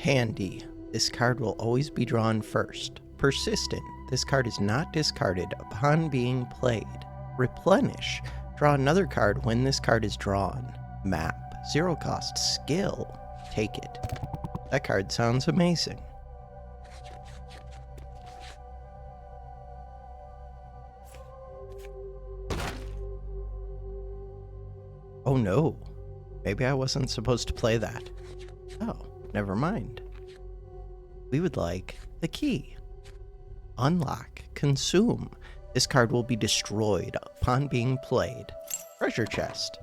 Handy. This card will always be drawn first. Persistent. This card is not discarded upon being played. Replenish. Draw another card when this card is drawn. Map. 0 cost. Skill. Take it. That card sounds amazing. Oh no. Maybe I wasn't supposed to play that. Oh, never mind. We would like the key. Unlock. Consume. This card will be destroyed upon being played. Treasure chest.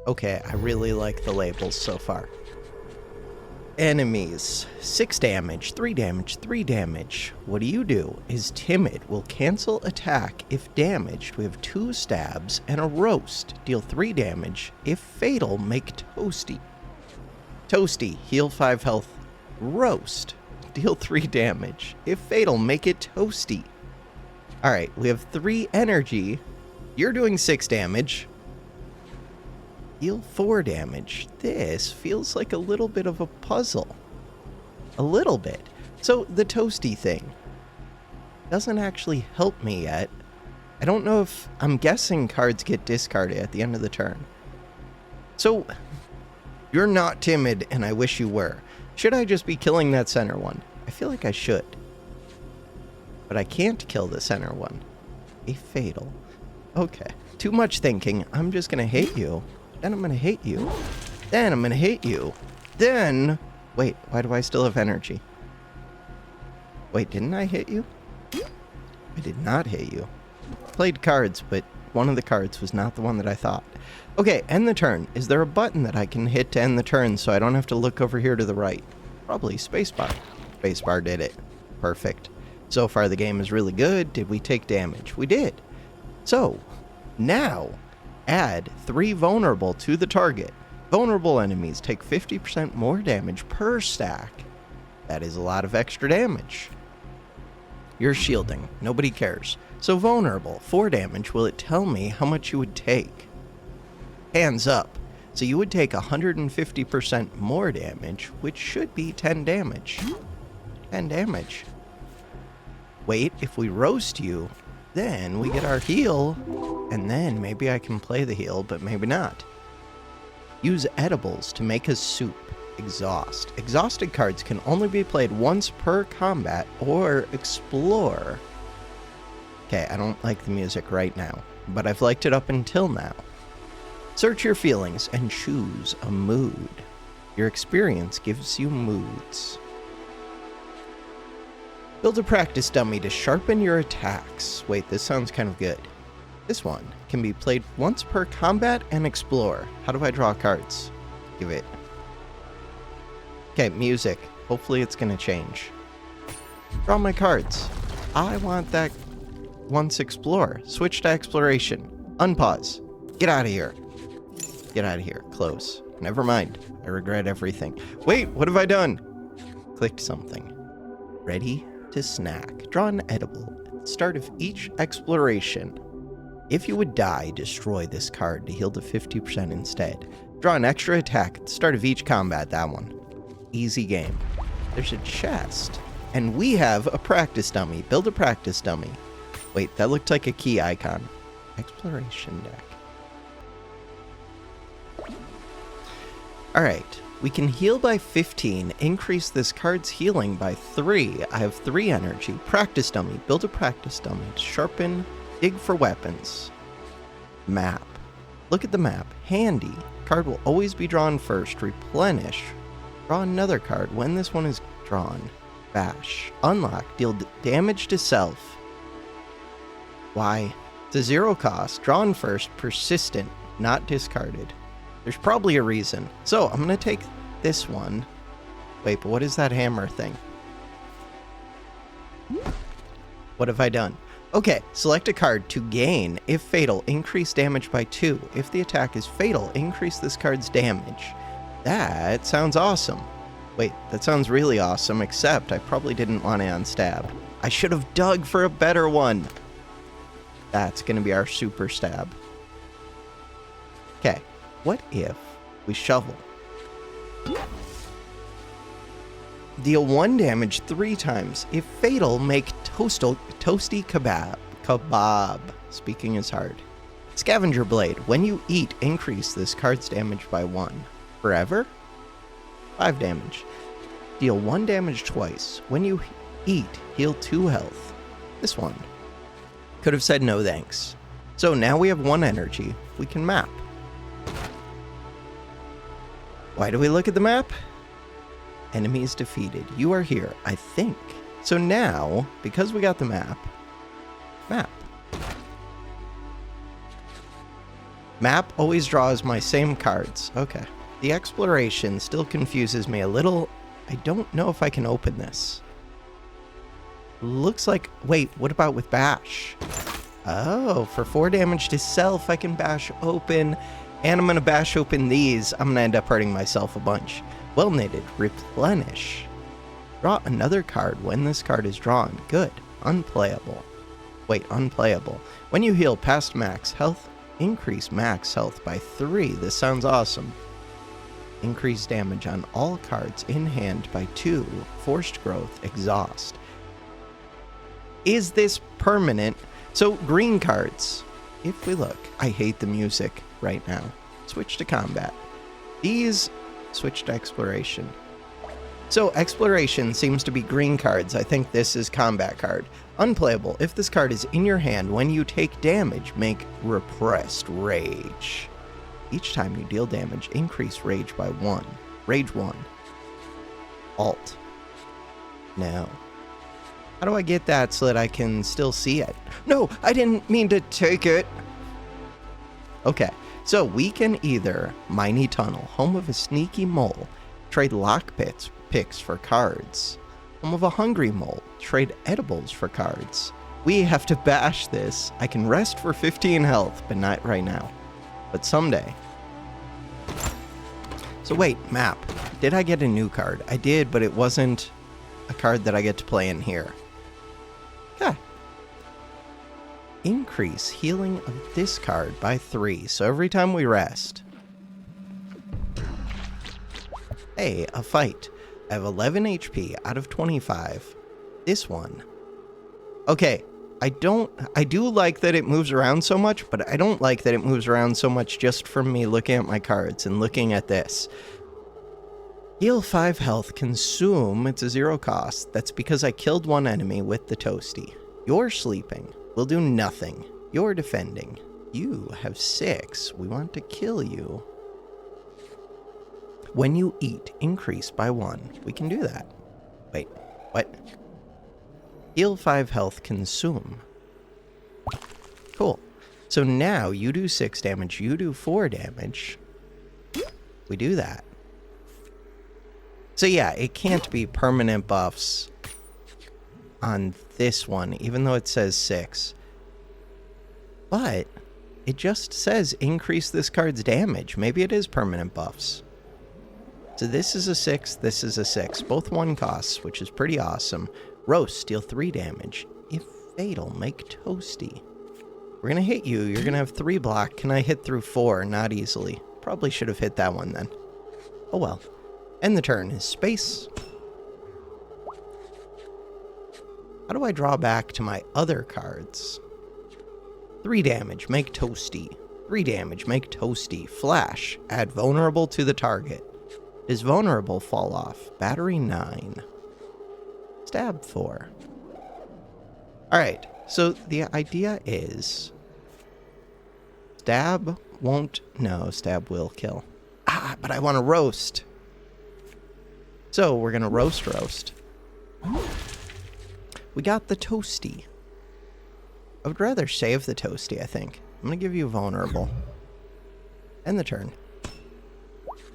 Okay, I really like the labels so far. Enemies. 6 damage, 3 damage, 3 damage. What do? Is timid. Will cancel attack if damaged. We have 2 stabs and a roast. Deal 3 damage. If fatal, make toasty. Toasty. Heal 5 health. Roast. Deal 3 damage. If fatal, make it toasty. Alright, we have 3 energy. You're doing 6 damage. Deal 4 damage. This feels like a little bit of a puzzle. A little bit. So the toasty thing doesn't actually help me yet. I don't know if... I'm guessing cards get discarded at the end of the turn. So, you're not timid, and I wish you were. Should I just be killing that center one? I feel like I should. But I can't kill the center one. A fatal. Okay. Too much thinking. I'm just gonna hit you. Then I'm gonna hit you. Then I'm gonna hit you. Then... Wait, why do I still have energy? Wait, didn't I hit you? I did not hit you. Played cards, but one of the cards was not the one that I thought. Okay, end the turn. Is there a button that I can hit to end the turn so I don't have to look over here to the right? Probably spacebar. Spacebar did it. Perfect. So far the game is really good. Did we take damage? We did. So, now, add 3 vulnerable to the target. Vulnerable enemies take 50% more damage per stack. That is a lot of extra damage. You're shielding. Nobody cares. So vulnerable, 4 damage. Will it tell me how much you would take? Hands up. So you would take 150% more damage, which should be 10 damage. 10 damage. Wait, if we roast you, then we get our heal, and then maybe I can play the heal, but maybe not. Use edibles to make a soup. Exhaust. Exhausted cards can only be played once per combat or explore. Okay, I don't like the music right now, but I've liked it up until now. Search your feelings and choose a mood. Your experience gives you moods. Build a practice dummy to sharpen your attacks. Wait, this sounds kind of good. This one can be played once per combat and explore. How do I draw cards? Give it. Okay, music. Hopefully it's gonna change. Draw my cards. I want that once explore. Switch to exploration. Unpause. Get out of here. Get out of here. Close. Never mind. I regret everything. Wait, what have I done? Clicked something. Ready to snack. Draw an edible at the start of each exploration. If you would die, destroy this card to heal to 50% instead. Draw an extra attack at the start of each combat. That one. Easy game. There's a chest. And we have a practice dummy. Build a practice dummy. Wait, that looked like a key icon. Exploration deck. Alright, we can heal by 15, increase this card's healing by 3. I have 3 energy. Practice dummy. Build a practice dummy. Sharpen. Dig for weapons. Map. Look at the map. Handy. Card will always be drawn first. Replenish. Draw another card when this one is drawn. Bash. Unlock. Deal damage to self. Why? It's a 0 cost. Drawn first. Persistent. Not discarded. There's probably a reason. So, I'm going to take this one. Wait, but what is that hammer thing? What have I done? Okay, select a card to gain. If fatal, increase damage by 2. If the attack is fatal, increase this card's damage. That sounds awesome. Wait, that sounds really awesome, except I probably didn't want to unstab. I should have dug for a better one. That's going to be our super stab. Okay. What if we shovel? Deal 1 damage 3 times. If fatal, make toasty kebab. Speaking is hard. Scavenger Blade. When you eat, increase this card's damage by 1. Forever? 5 damage. Deal 1 damage twice. When you eat, heal 2 health. This one. Could have said no thanks. So now we have 1 energy. We can map. Why do we look at the map? Enemies defeated. You are here, I think. So now, because we got the map. Map always draws my same cards. Okay. The exploration still confuses me a little. I don't know if I can open this. Looks like... Wait, what about with bash? Oh, for 4 damage to self, I can bash open. And I'm going to bash open these. I'm going to end up hurting myself a bunch. Well knitted. Replenish. Draw another card when this card is drawn. Good. Unplayable. Wait, unplayable. When you heal past max health, increase max health by 3. This sounds awesome. Increase damage on all cards in hand by 2. Forced growth. Exhaust. Is this permanent? So, green cards. If we look, I hate the music right now. Switch to combat. These switch to exploration. So, exploration seems to be green cards. I think this is combat card. Unplayable. If this card is in your hand, when you take damage, make repressed rage. Each time you deal damage, increase rage by 1. Rage 1. Alt. No. How do I get that so that I can still see it? No, I didn't mean to take it. Okay, so we can either Miney Tunnel, home of a sneaky mole, trade lock picks for cards. Home of a hungry mole, trade edibles for cards. We have to bash this. I can rest for 15 health, but not right now. But someday. So wait, map. Did I get a new card? I did, but it wasn't a card that I get to play in here. Okay. Increase healing of this card by 3. So every time we rest. Hey, a fight. I have 11 HP out of 25. This one. Okay, I do like that it moves around so much, but I don't like that it moves around so much just from me looking at my cards and looking at this. Heal 5 health, consume, it's a 0 cost. That's because I killed 1 enemy with the toasty. You're sleeping. We'll do nothing. You're defending. You have 6. We want to kill you. When you eat, increase by 1. We can do that. Wait, what? Heal 5 health, consume. Cool. So now you do 6 damage, you do 4 damage. We do that. So yeah, it can't be permanent buffs on this one, even though it says 6. But it just says increase this card's damage. Maybe it is permanent buffs. So this is a 6, this is a 6. Both 1 costs, which is pretty awesome. Roast, deal 3 damage. If fatal, make toasty. We're going to hit you. You're going to have 3 block. Can I hit through 4? Not easily. Probably should have hit that one then. Oh well. End the turn is space. How do I draw back to my other cards? 3 damage, make toasty. 3 damage, make toasty. Flash, add vulnerable to the target. Does vulnerable fall off? Battery 9. Stab 4. Alright, so the idea is... Stab won't... No, stab will kill. Ah, but I want to roast. So we're going to roast. We got the toasty. I would rather save the toasty, I think. I'm going to give you vulnerable. End the turn.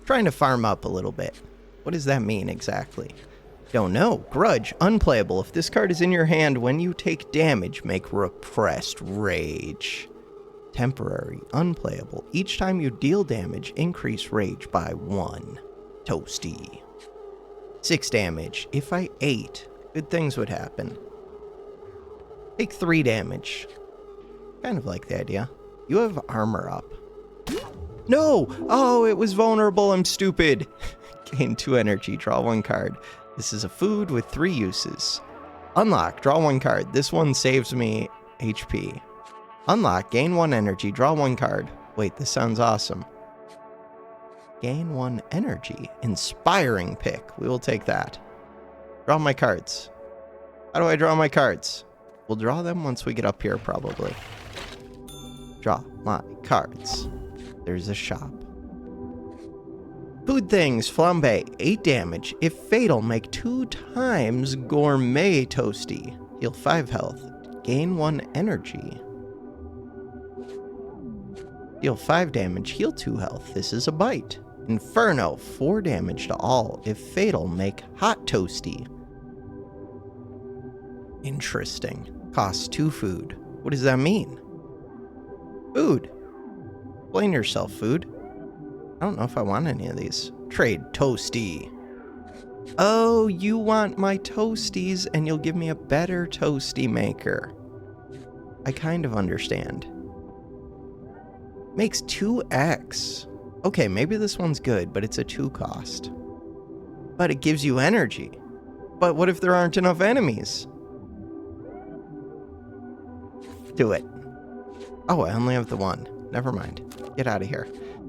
Trying to farm up a little bit. What does that mean exactly? Don't know. Grudge. Unplayable. If this card is in your hand, when you take damage, make repressed rage. Temporary. Unplayable. Each time you deal damage, increase rage by 1. Toasty. 6 damage. If I ate, good things would happen. Take 3 damage. Kind of like the idea. You have armor up. No! Oh, it was vulnerable. I'm stupid. Gain 2 energy. Draw 1 card. This is a food with 3 uses. Unlock, draw 1 card. This one saves me HP. Unlock, gain 1 energy, draw 1 card. Wait, this sounds awesome. Gain 1 energy. Inspiring pick. We will take that. Draw my cards. How do I draw my cards? We'll draw them once we get up here, probably. Draw my cards. There's a shop. Food things, flambe, 8 damage. If fatal, make 2 times gourmet toasty. Heal 5 health. Gain 1 energy. Deal 5 damage, heal 2 health. This is a bite. Inferno, 4 damage to all. If fatal, make hot toasty. Interesting. Costs 2 food. What does that mean? Food. Explain yourself, food. I don't know if I want any of these. Trade toasty. Oh, you want my toasties and you'll give me a better toasty maker. I kind of understand. Makes 2x. Okay, maybe this one's good, but it's a 2 cost. But it gives you energy. But what if there aren't enough enemies? Do it. Oh, I only have the 1. Never mind. Get out of here.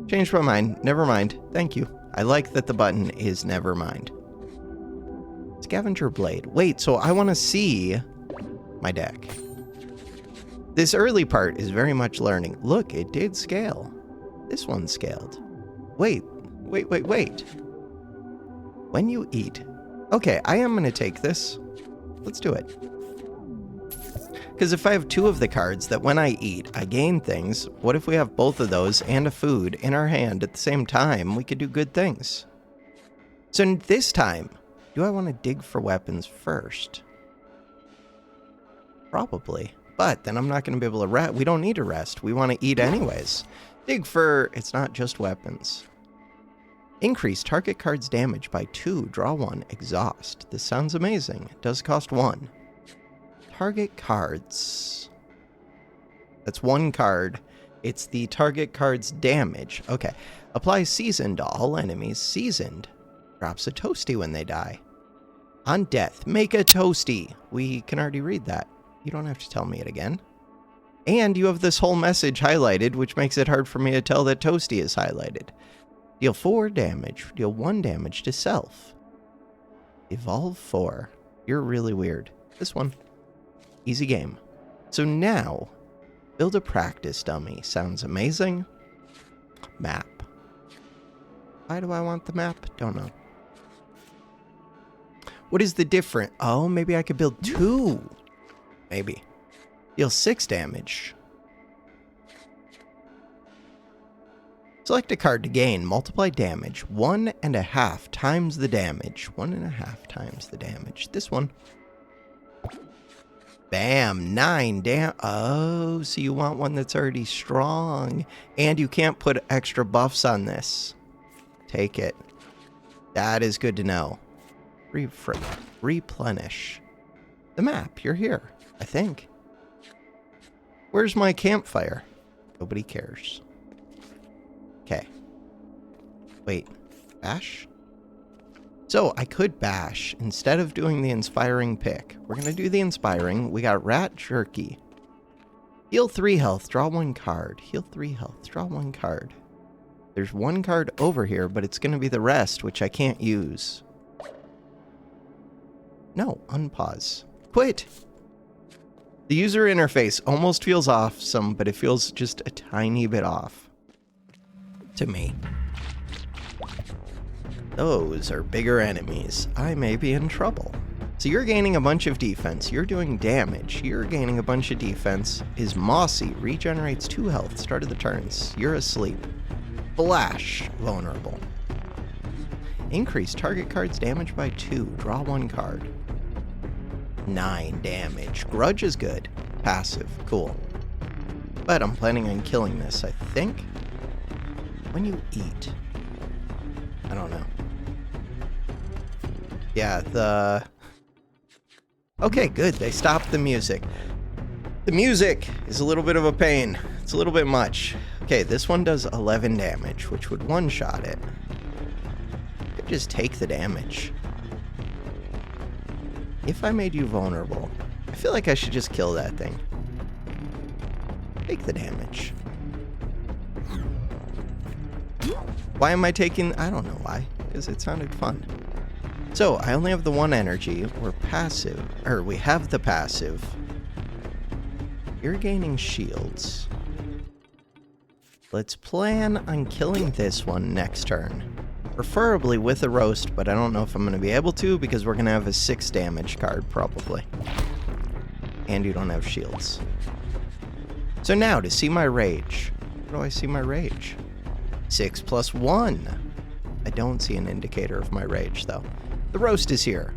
Changed my mind. Never mind. Thank you. I like that the button is never mind. Scavenger blade. Wait, so I want to see my deck. This early part is very much learning. Look, it did scale. This one scaled. Wait. When you eat. Okay, I am going to take this. Let's do it. Because if I have 2 of the cards that when I eat, I gain things, what if we have both of those and a food in our hand at the same time? We could do good things. So this time, do I want to dig for weapons first? Probably. But then I'm not going to be able to rest. We don't need to rest. We want to eat anyways. Dig for... It's not just weapons. Increase target card's damage by 2. Draw 1. Exhaust. This sounds amazing. It does cost 1. Target cards. That's 1 card. It's the target card's damage. Okay. Apply season to all enemies. Seasoned. Drops a toasty when they die. On death, make a toasty. We can already read that. You don't have to tell me it again. And you have this whole message highlighted, which makes it hard for me to tell that toasty is highlighted. Deal 4 damage. Deal 1 damage to self. Evolve 4. You're really weird. This one. Easy game. So now, build a practice dummy. Sounds amazing. Map. Why do I want the map? Don't know. What is the difference? Oh, maybe I could build 2. Maybe. Deal 6 damage. Select a card to gain. Multiply damage. 1.5 times the damage. 1.5 times the damage. This one. Bam. 9 Oh, so you want one that's already strong. And you can't put extra buffs on this. Take it. That is good to know. Replenish. The map. You're here. I think. Where's my campfire? Nobody cares. Okay. Wait. Bash? So, I could bash instead of doing the inspiring pick. We're going to do the inspiring. We got rat jerky. Heal 3 health. Draw 1 card. Heal 3 health. Draw 1 card. There's 1 card over here, but it's going to be the rest, which I can't use. No. Unpause. Quit. The user interface almost feels awesome, but it feels just a tiny bit off. To me. Those are bigger enemies. I may be in trouble. So you're gaining a bunch of defense. You're doing damage. You're gaining a bunch of defense. Is mossy. Regenerates 2 health. Start of the turns. You're asleep. Flash. Vulnerable. Increase target card's damage by 2. Draw 1 card. 9 damage. Grudge is good. Passive. Cool. But I'm planning on killing this, I think. When you eat. I don't know. Yeah, the... Okay, good. They stopped the music. The music is a little bit of a pain. It's a little bit much. Okay, this one does 11 damage, which would one-shot it. Could just take the damage. If I made you vulnerable, I feel like I should just kill that thing. Take the damage. Why am I taking... I don't know why. Because it sounded fun. So, I only have the one energy. We're passive. Or, we have the passive. You're gaining shields. Let's plan on killing this one next turn. Preferably with a roast, but I don't know if I'm going to be able to because we're going to have a 6 damage card, probably. And you don't have shields. So now, to see my rage. Where do I see my rage? 6 plus 1. I don't see an indicator of my rage, though. The roast is here.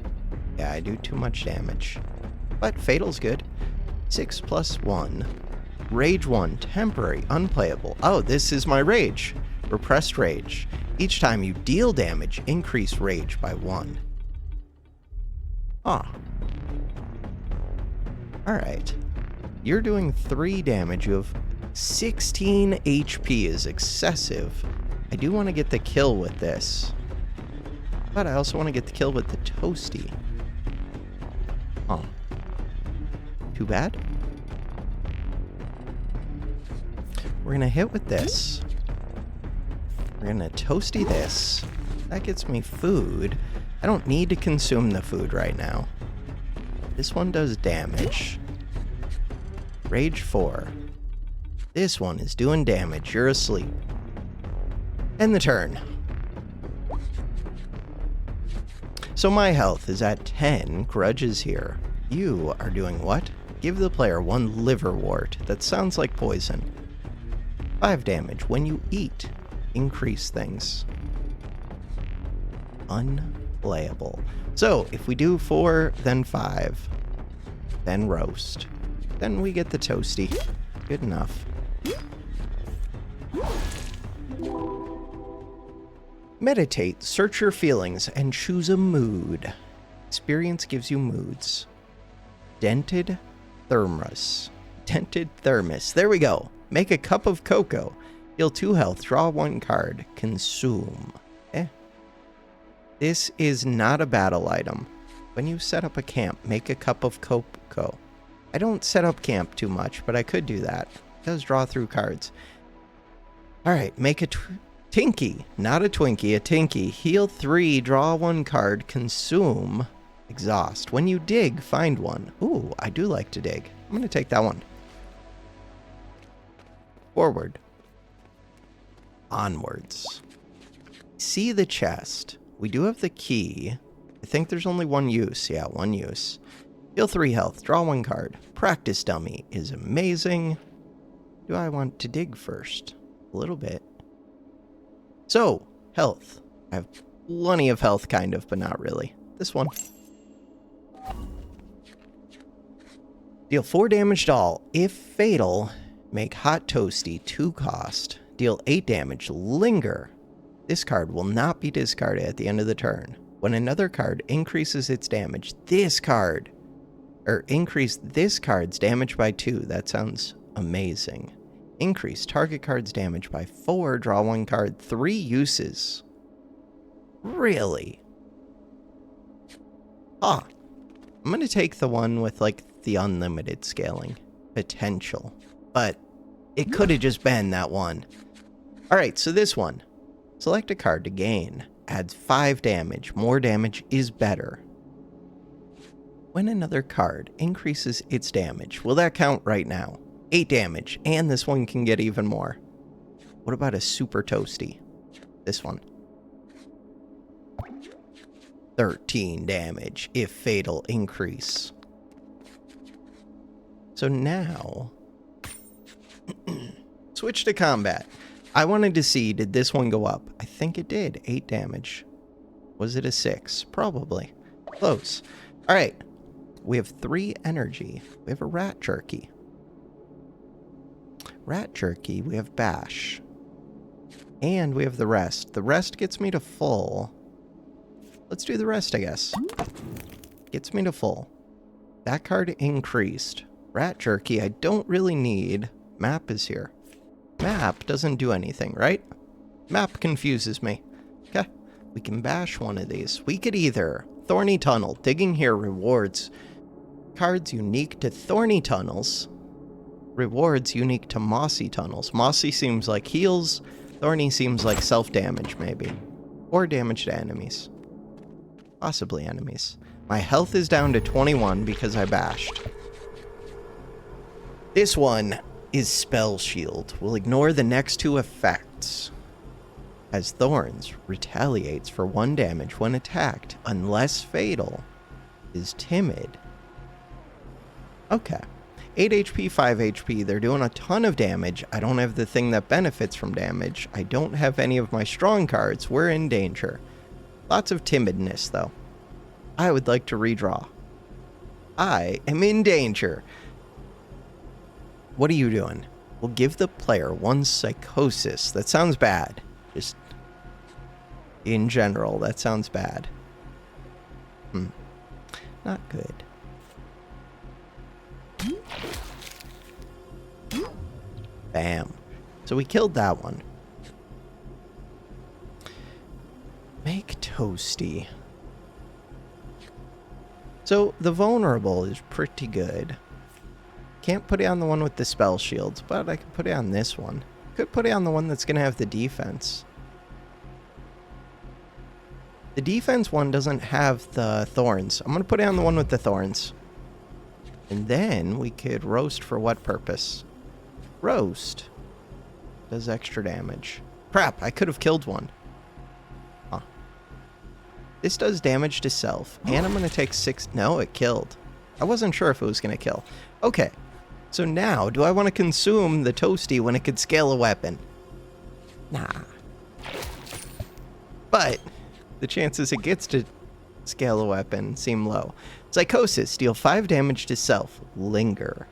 Yeah, I do too much damage. But Fatal's good. 6 plus 1. Rage 1. Temporary. Unplayable. Oh, this is my rage. Repressed rage. Each time you deal damage, increase rage by 1. Ah. Alright. You're doing 3 damage. You have 16 HP is excessive. I do want to get the kill with this. But I also want to get the kill with the Toasty. Oh. Too bad. We're going to hit with this. We're going to Toasty this. That gets me food. I don't need to consume the food right now. This one does damage. Rage 4. This one is doing damage. You're asleep. End the turn. So my health is at 10. Grudge is here. You are doing what? Give the player 1 liverwort. That sounds like poison. 5 damage. When you eat, increase things. Unplayable. So if we do 4, then 5, then roast, then we get the Toasty. Good enough. Meditate, search your feelings, and choose a mood. Experience gives you moods. Dented Thermos. Dented Thermos. There we go. Make a cup of cocoa. Deal 2 health. Draw 1 card. Consume. This is not a battle item. When you set up a camp, make a cup of cocoa. I don't set up camp too much, but I could do that. It does draw through cards. Alright, make a Tinky. Not a Twinkie, a Tinky. Heal 3, draw 1 card, consume, exhaust. When you dig, find 1. Ooh, I do like to dig. I'm going to take that one. Forward. Onwards. See the chest. We do have the key. I think there's only 1 use. Yeah, 1 use. Heal 3 health, draw 1 card. Practice dummy is amazing. Do I want to dig first? A little bit. So, health. I have plenty of health, kind of, but not really. This one. Deal 4 damage to all. If fatal, make hot toasty 2 cost. Deal 8 damage. Linger. This card will not be discarded at the end of the turn. When another card increases its damage, increase this card's damage by 2. That sounds amazing. Increase target card's damage by 4. Draw 1 card. 3 uses. Really? Huh. I'm going to take the one with, like, the unlimited scaling potential. But it could have just been that one. Alright, so this one. Select a card to gain. Adds 5 damage. More damage is better. When another card increases its damage, will that count right now? 8 damage, and this one can get even more. What about a super toasty? This one. 13 damage, if fatal increase. So now, switch to combat. I wanted to see, did this one go up? I think it did, 8 damage. Was it a 6? Probably. Close. Alright, we have 3 energy. We have a rat jerky. Rat jerky, we have bash. And we have the rest. The rest gets me to full. Let's do the rest, I guess. Gets me to full. That card increased. Rat jerky, I don't really need. Map is here. Map doesn't do anything, right? Map confuses me. Okay, we can bash one of these. We could either Thorny Tunnel. Digging here rewards cards unique to thorny tunnels. Rewards unique to mossy tunnels. Mossy seems like heals. Thorny seems like self-damage, maybe. Or damage to enemies. Possibly enemies. My health is down to 21 because I bashed. This one is Spell Shield. Will ignore the next 2 effects. As Thorns, retaliates for 1 damage when attacked, unless fatal. Is timid. Okay. 8 HP, 5 HP. They're doing a ton of damage. I don't have the thing that benefits from damage. I don't have any of my strong cards. We're in danger. Lots of timidness, though. I would like to redraw. I am in danger. What are you doing? We'll give the player 1 psychosis. That sounds bad. Just in general, that sounds bad. Not good. Bam. So we killed that one. Make toasty. So the vulnerable is pretty good. Can't put it on the one with the spell shields, but I can put it on this one. Could put it on the one that's going to have the defense. The defense one doesn't have the thorns. I'm going to put it on the one with the thorns. And then we could roast for what purpose? Roast. Does extra damage. Crap, I could have killed one. Huh. This does damage to self. And I'm going to take 6... No, it killed. I wasn't sure if it was going to kill. Okay. So now, do I want to consume the toasty when it could scale a weapon? Nah. But the chances it gets to scale a weapon seem low. Psychosis, deal 5 damage to self. Linger.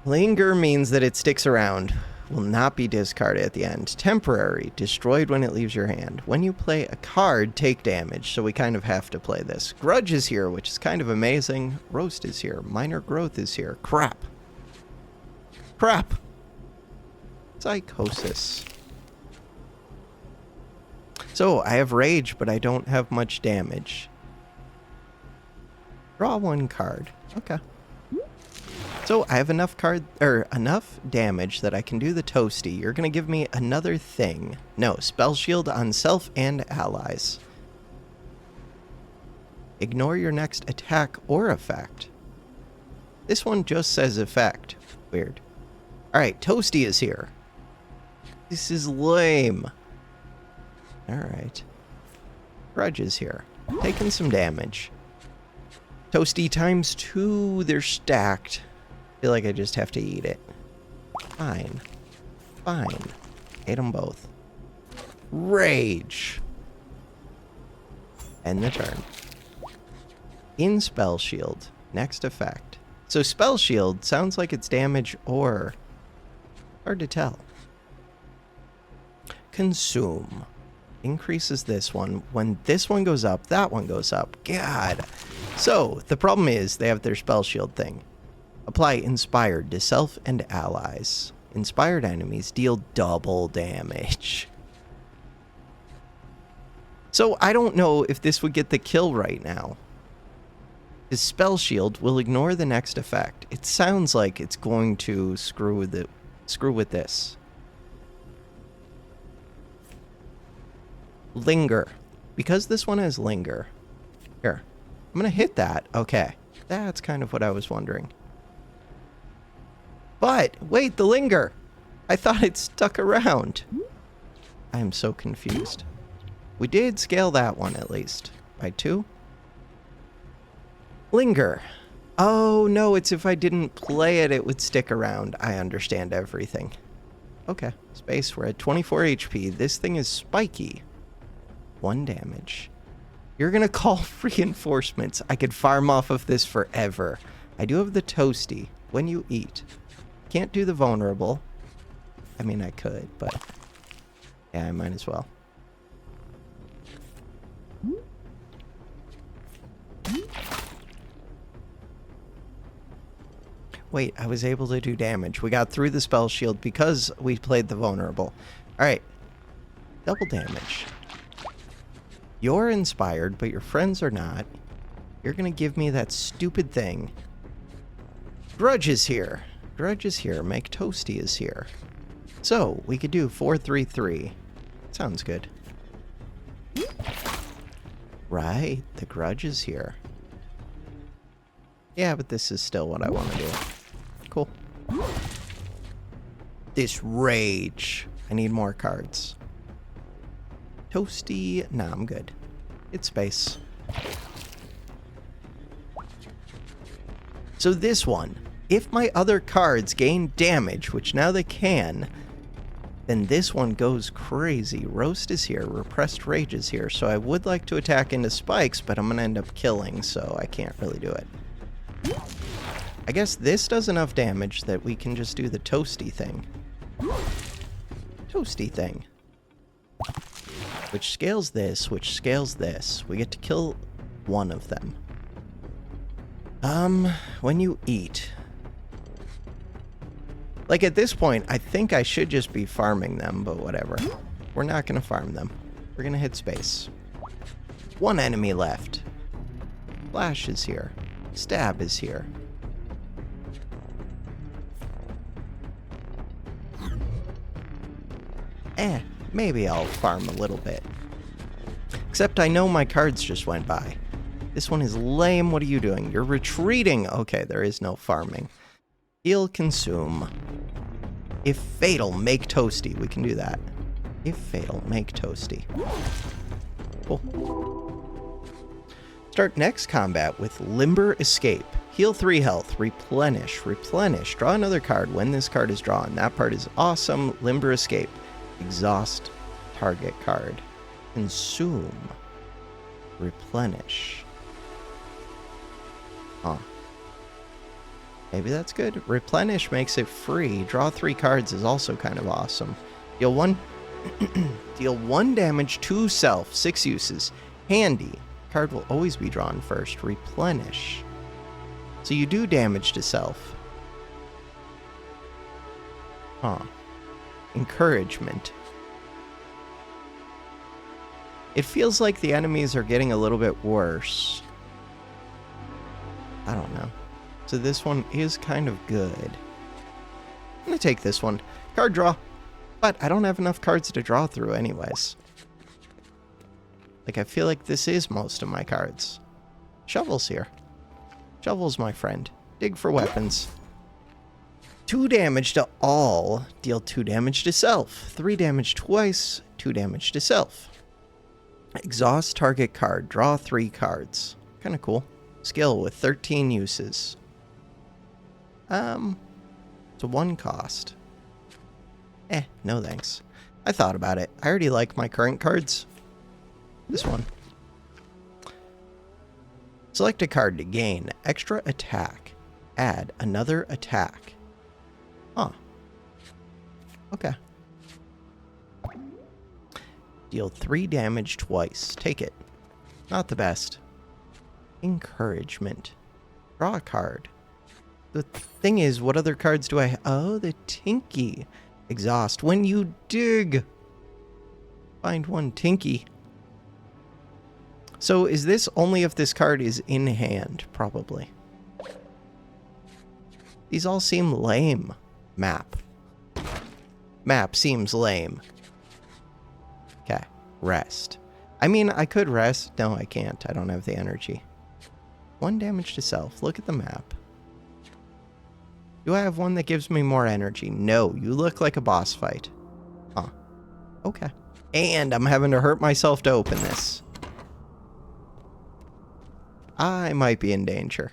Linger means that it sticks around. Will not be discarded at the end. Temporary, destroyed when it leaves your hand. When you play a card, take damage, so we kind of have to play this. Grudge is here, which is kind of amazing. Roast is here. Minor growth is here. Crap. Crap. Psychosis. So, I have rage, but I don't have much damage. Draw 1 card. Okay. So, I have enough damage that I can do the toasty. You're going to give me another thing. No, spell shield on self and allies. Ignore your next attack or effect. This one just says effect. Weird. Alright, toasty is here. This is lame. Alright. Grudge is here. Taking some damage. Toasty times 2. They're stacked. I feel like I just have to eat it. Fine. Fine. Ate them both. Rage. End the turn. In spell shield. Next effect. So spell shield sounds like it's damage or... hard to tell. Consume. Increases this one. When this one goes up, that one goes up. God. So, the problem is they have their spell shield thing. Apply Inspired to self and allies. Inspired enemies deal double damage. So, I don't know if this would get the kill right now. His spell shield will ignore the next effect. It sounds like it's going to screw with this. Linger. Because this one has linger. Here. I'm going to hit that. Okay. That's kind of what I was wondering. But, wait, the linger. I thought it stuck around. I am so confused. We did scale that one at least. By 2. Linger. Oh, no, it's if I didn't play it, it would stick around. I understand everything. Okay. Space, we're at 24 HP. This thing is spiky. 1 damage. You're gonna call reinforcements. I could farm off of this forever. I do have the toasty. When you eat. Can't do the vulnerable. I mean, I could, but... yeah, I might as well. Wait, I was able to do damage. We got through the spell shield because we played the vulnerable. Alright. Double damage. You're inspired, but your friends are not. You're gonna give me that stupid thing. Grudge is here. Grudge is here. Make Toasty is here. So, we could do 4-3-3. Sounds good. Right, the Grudge is here. Yeah, but this is still what I want to do. Cool. This Rage. I need more cards. Toasty. Nah, I'm good. It's space. So this one, if my other cards gain damage, which now they can, then this one goes crazy. Roast is here, Repressed Rage is here, so I would like to attack into spikes, but I'm going to end up killing, so I can't really do it. I guess this does enough damage that we can just do the Toasty thing. Toasty thing. Which scales this, which scales this. We get to kill one of them. When you eat. Like, at this point, I think I should just be farming them, but whatever. We're not gonna farm them. We're gonna hit space. One enemy left. Flash is here. Stab is here. Maybe I'll farm a little bit. Except I know my cards just went by. This one is lame. What are you doing? You're retreating. Okay, there is no farming. Heal, consume. If fatal, make Toasty. We can do that. If fatal, make Toasty. Cool. Start next combat with Limber Escape. Heal 3 health. Replenish. Replenish. Draw another card when this card is drawn. That part is awesome. Limber Escape. Exhaust target card. Consume. Replenish. Huh. Maybe that's good. Replenish makes it free. Draw 3 cards is also kind of awesome. Deal 1 deal 1 damage to self. 6 uses. Handy. Card will always be drawn first. Replenish. So you do damage to self. Huh. Encouragement. It feels like the enemies are getting a little bit worse. I don't know. So this one is kind of good. I'm gonna take this one. Card draw. But I don't have enough cards to draw through anyways. Like, I feel like this is most of my cards. Shovel's here. Shovel's my friend. Dig for weapons. 2 damage to all. Deal 2 damage to self. 3 damage twice. 2 damage to self. Exhaust target card. Draw 3 cards. Kind of cool. Skill with 13 uses. It's a 1 cost. No thanks. I thought about it. I already like my current cards. This one. Select a card to gain extra attack. Add another attack. Huh. Okay. Deal 3 damage twice. Take it. Not the best. Encouragement. Draw a card. The thing is, what other cards do I have? Oh, the Tinky. Exhaust. When you dig. Find 1 Tinky. So is this only if this card is in hand? Probably. These all seem lame. Map. Map seems lame. Okay. Rest. I mean, I could rest. No, I can't. I don't have the energy. 1 damage to self. Look at the map. Do I have one that gives me more energy? No. You look like a boss fight. Huh. Okay. And I'm having to hurt myself to open this. I might be in danger.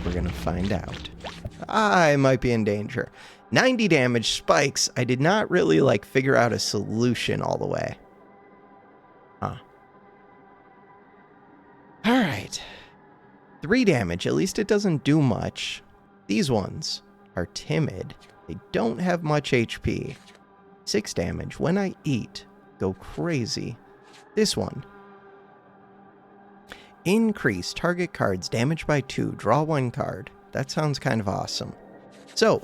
We're gonna find out. I might be in danger. 90 damage, spikes. I did not really, like, figure out a solution all the way. Huh. Alright. 3 damage. At least it doesn't do much. These ones are timid. They don't have much HP. 6 damage. When I eat, go crazy. This one. Increase target card's damage by 2. Draw 1 card. That sounds kind of awesome. So,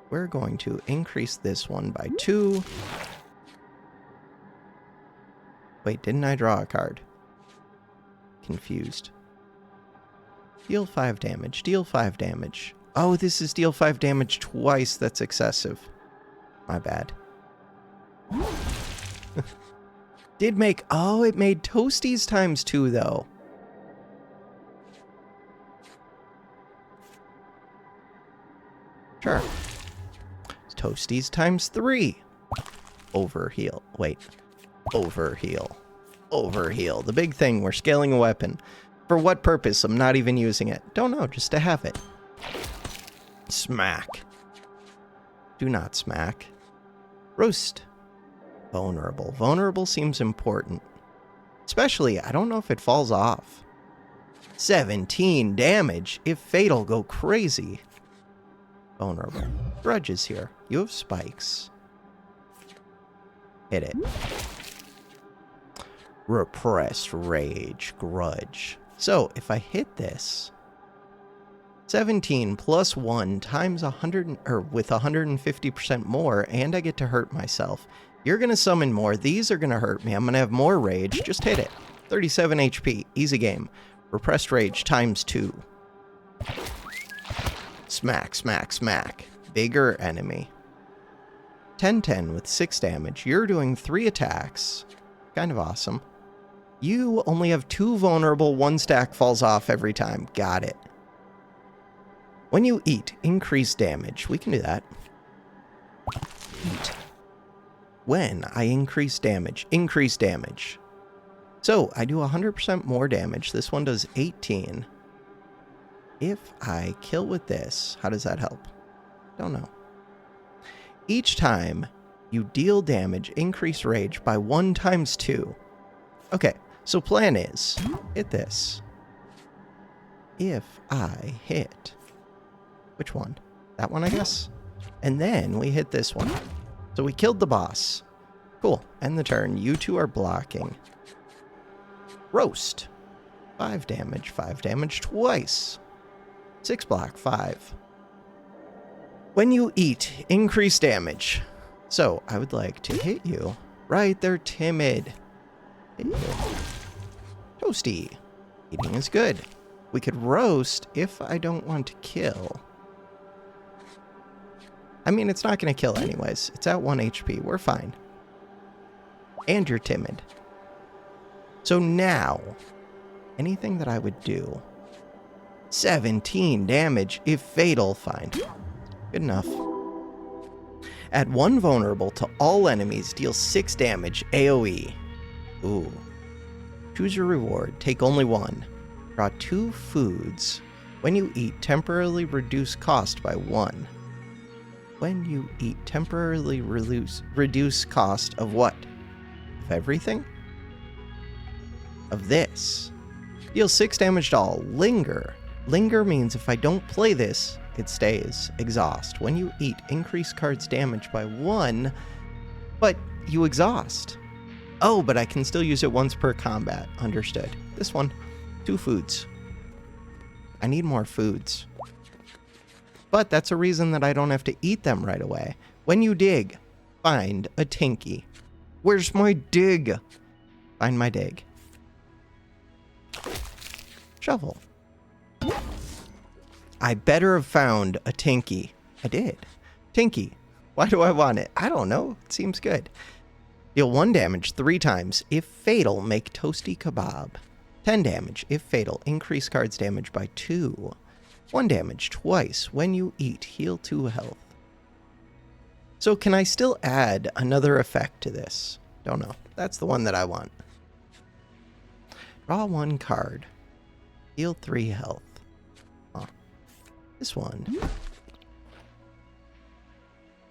we're going to increase this one by 2. Wait, didn't I draw a card? Confused. Deal 5 damage. Deal 5 damage. Oh, this is deal 5 damage twice. That's excessive. My bad. Did make... Oh, it made Toasties times 2, though. Sure. Toasties times 3. Overheal. Wait. Overheal. Overheal. The big thing. We're scaling a weapon. For what purpose? I'm not even using it. Don't know. Just to have it. Smack. Do not smack. Roast. Vulnerable. Vulnerable seems important. Especially, I don't know if it falls off. 17 damage. If fatal, go crazy. Vulnerable. Grudge is here. You have spikes. Hit it. Repressed rage. Grudge. So, if I hit this, 17 plus 1 times 100, or with 150% more, and I get to hurt myself. You're going to summon more. These are going to hurt me. I'm going to have more rage. Just hit it. 37 HP. Easy game. Repressed rage times 2. Smack, smack, smack. Bigger enemy. 10-10 with 6 damage. You're doing 3 attacks. Kind of awesome. You only have 2 vulnerable. 1 stack falls off every time. Got it. When you eat, increase damage. We can do that. Eat. When I increase damage. Increase damage. So, I do 100% more damage. This one does 18. If I kill with this, how does that help? Don't know. Each time you deal damage, increase rage by 1 times 2. Okay, so plan is, hit this. If I hit... Which one? That one, I guess? And then we hit this one. So we killed the boss. Cool. End the turn. You two are blocking. Roast. 5 damage. 5 damage twice. 6 block. 5. When you eat, increase damage. So, I would like to hit you. Right, they're timid. Hit you. Toasty. Eating is good. We could roast if I don't want to kill. I mean, it's not going to kill anyways. It's at 1 HP. We're fine. And you're timid. So now, anything that I would do. 17 damage if fatal. Fine. Good enough. Add 1 vulnerable to all enemies. Deal 6 damage AoE. Ooh. Choose your reward. Take only 1. Draw 2 foods. When you eat, temporarily reduce cost by 1. When you eat, temporarily reduce cost of what? Of everything? Of this. Deal 6 damage to all. Linger. Linger means if I don't play this, it stays. Exhaust. When you eat, increase card's damage by 1, but you exhaust. Oh, but I can still use it once per combat. Understood. This one. 2 foods. I need more foods. But that's a reason that I don't have to eat them right away. When you dig, find a Tinky. Where's my dig? Find my dig. Shovel. I better have found a Tinky. I did. Tinky. Why do I want it? I don't know. It seems good. Deal 1 damage 3 times. If fatal, make toasty kebab. 10 damage. If fatal, increase card's damage by 2. 1 damage twice. When you eat, heal 2 health. So can I still add another effect to this? Don't know. That's the one that I want. Draw 1 card. Heal 3 health. Huh. This one.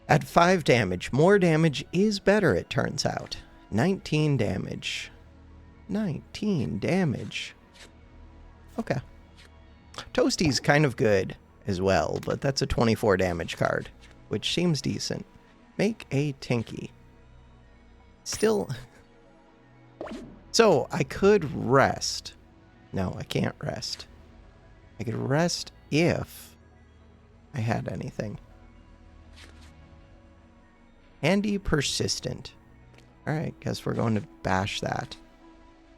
Add 5 damage. More damage is better, it turns out. 19 damage. 19 damage. Okay. Toasty's kind of good as well, but that's a 24 damage card, which seems decent. Make a Tinky. Still... So, I could rest. No, I can't rest. I could rest if I had anything. Handy Persistent. Alright, guess we're going to bash that.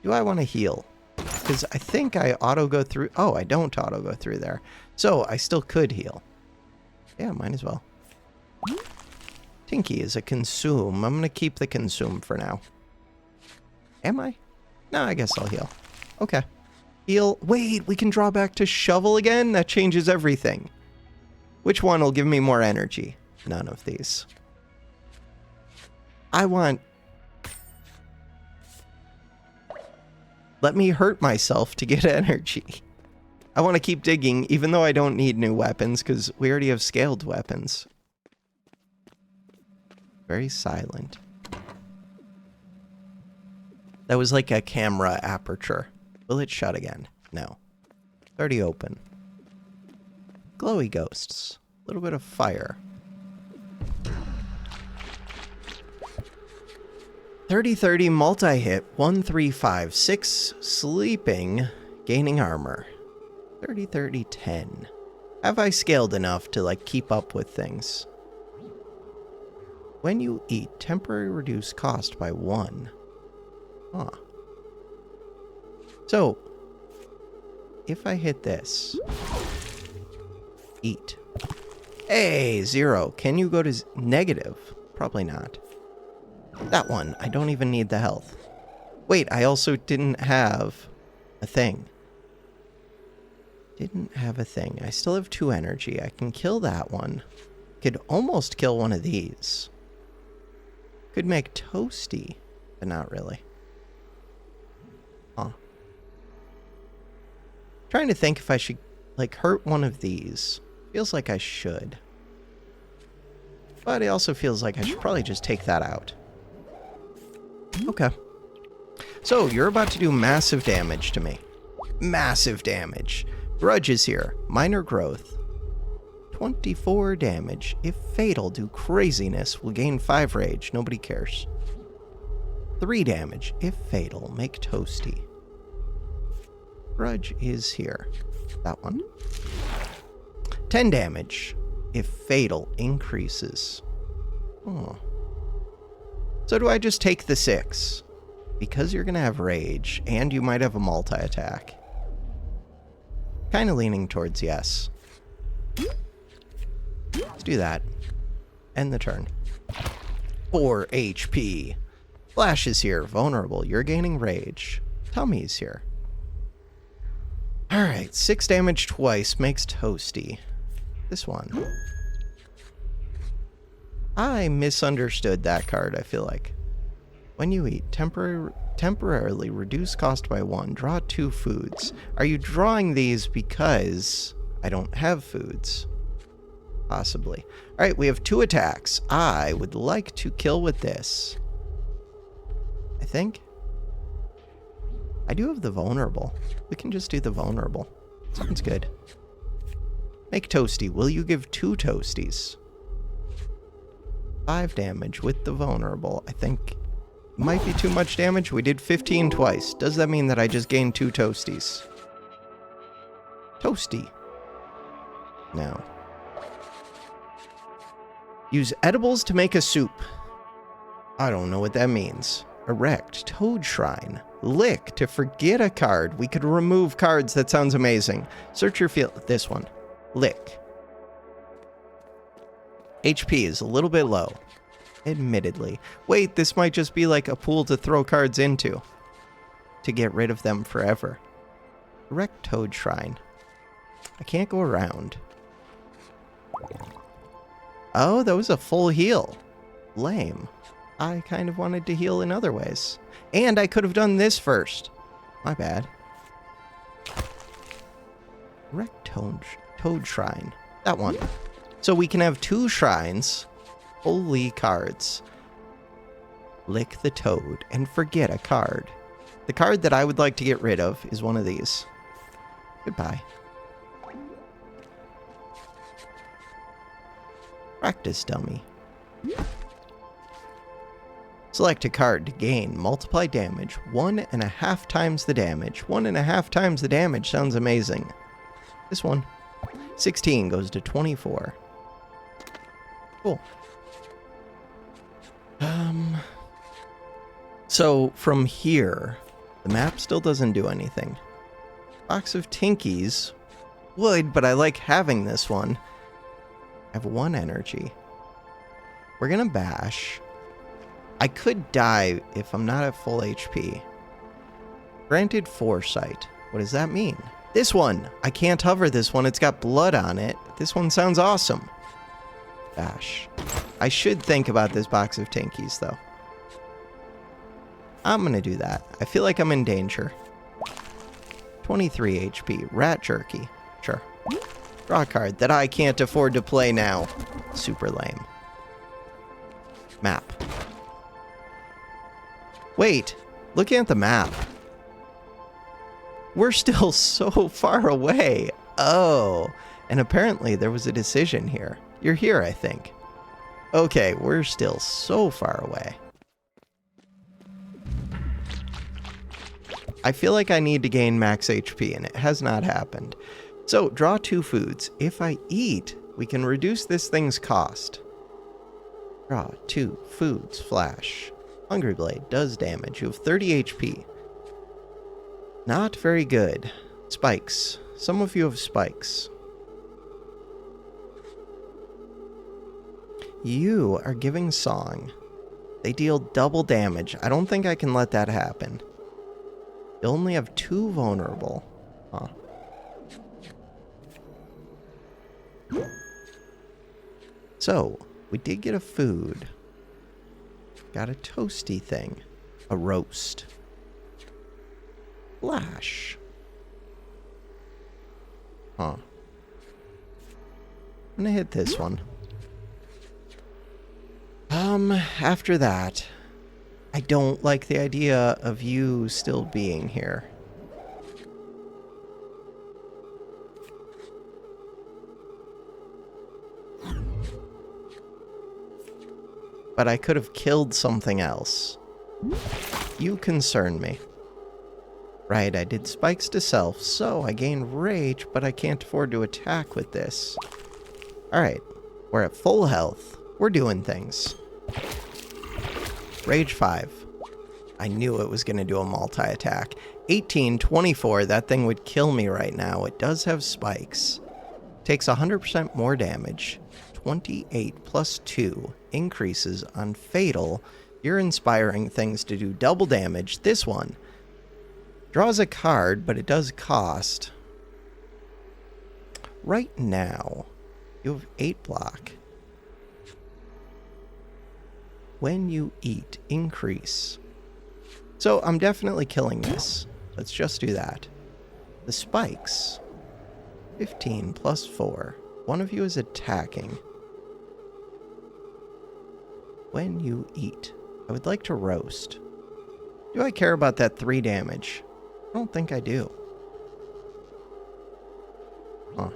Do I want to heal? Because I think I auto go through... Oh, I don't auto go through there. So I still could heal. Yeah, might as well. Tinky is a consume. I'm going to keep the consume for now. Am I? No, I guess I'll heal. Okay. Heal. Wait, we can draw back to shovel again? That changes everything. Which one will give me more energy? None of these. I want... Let me hurt myself to get energy. I want to keep digging, even though I don't need new weapons, because we already have scaled weapons. Very silent. That was like a camera aperture. Will it shut again? No. It's already open. Glowy ghosts. A little bit of fire. 30-30 multi-hit, 1-3-5-6, sleeping, gaining armor. 30-30-10. Have I scaled enough to, like, keep up with things? When you eat, temporary reduce cost by 1. Huh. So, if I hit this, eat. Hey, 0. Can you go to negative? Probably not. That one. I don't even need the health. Wait, I also didn't have a thing. Didn't have a thing. I still have 2 energy. I can kill that one. Could almost kill one of these. Could make toasty, but not really. Huh. Trying to think if I should, like, hurt one of these. Feels like I should. But it also feels like I should probably just take that out. Okay. So, you're about to do massive damage to me. Massive damage. Grudge is here. Minor growth. 24 damage. If fatal, do craziness. Will gain 5 rage. Nobody cares. 3 damage. If fatal, make toasty. Grudge is here. That one. 10 damage. If fatal, increases. Oh. So do I just take the 6? Because you're going to have rage, and you might have a multi-attack. Kind of leaning towards yes. Let's do that. End the turn. 4 HP. Flash is here. Vulnerable. You're gaining rage. Tummy's here. Alright, 6 damage twice makes toasty. This one. I misunderstood that card, I feel like. When you eat, temporarily reduce cost by 1. Draw 2 foods. Are you drawing these because I don't have foods? Possibly. Alright, we have 2 attacks. I would like to kill with this. I think. I do have the vulnerable. We can just do the vulnerable. Sounds good. Make toasty. Will you give 2 toasties? 5 damage with the vulnerable. I think might be too much damage. We did 15 twice. Does that mean that I just gained 2 toasties? Toasty. No. Use edibles to make a soup. I don't know what that means. Erect. Toad Shrine. Lick to forget a card. We could remove cards. That sounds amazing. Search your field. This one. Lick. HP is a little bit low. Admittedly. Wait, this might just be like a pool to throw cards into. To get rid of them forever. Erect Toad Shrine. I can't go around. Oh, that was a full heal. Lame. I kind of wanted to heal in other ways. And I could have done this first. My bad. Erect Toad Shrine. That one. So we can have 2 shrines. Holy cards. Lick the toad and forget a card. The card that I would like to get rid of is one of these. Goodbye. Practice dummy. Select a card to gain multiply damage 1.5 times the damage. 1.5 times the damage sounds amazing. This one. 16 goes to 24. Cool. So from here, the The map still doesn't do anything. Box of Tinkies would, but I like having this one. I have 1 energy. We're gonna bash. I could die if I'm not at full HP. Granted foresight. What does that mean? This one! I can't hover this one. It's got blood on it. This one sounds awesome. Bash. I should think about this box of Tinkies, though. I'm gonna do that. I feel like I'm in danger. 23 HP. Rat Jerky. Sure. Draw a card that I can't afford to play now. Super lame. Map. Wait. Looking at the map. We're still so far away. Oh. And apparently there was a decision here. You're here, I think. Okay, we're still so far away. I feel like I need to gain max HP, and it has not happened. So, draw 2 foods. If I eat, we can reduce this thing's cost. Draw 2 foods. Flash. Hungry Blade does damage. You have 30 HP. Not very good. Spikes. Some of you have spikes. You are giving Song. They deal double damage. I don't think I can let that happen. You only have 2 vulnerable. Huh. So, we did get a food. Got a toasty thing. A roast. Flash. Huh. I'm gonna hit this one. After that, I don't like the idea of you still being here. But I could have killed something else. You concern me. Right, I did spikes to self, so I gain rage, but I can't afford to attack with this. Alright, we're at full health. We're doing things. Rage 5. I knew it was going to do a multi-attack. 18, 24, that thing would kill me right now. It does have spikes. Takes 100% more damage. 28 plus 2 increases on fatal. You're inspiring things to do double damage. This one draws a card, but it does cost. Right now, you have 8 block. When you eat, increase. So I'm definitely killing this. Let's just do that. The spikes. 15 plus 4. One of you is attacking. When you eat. I would like to roast. Do I care about that 3 damage? I don't think I do. Huh.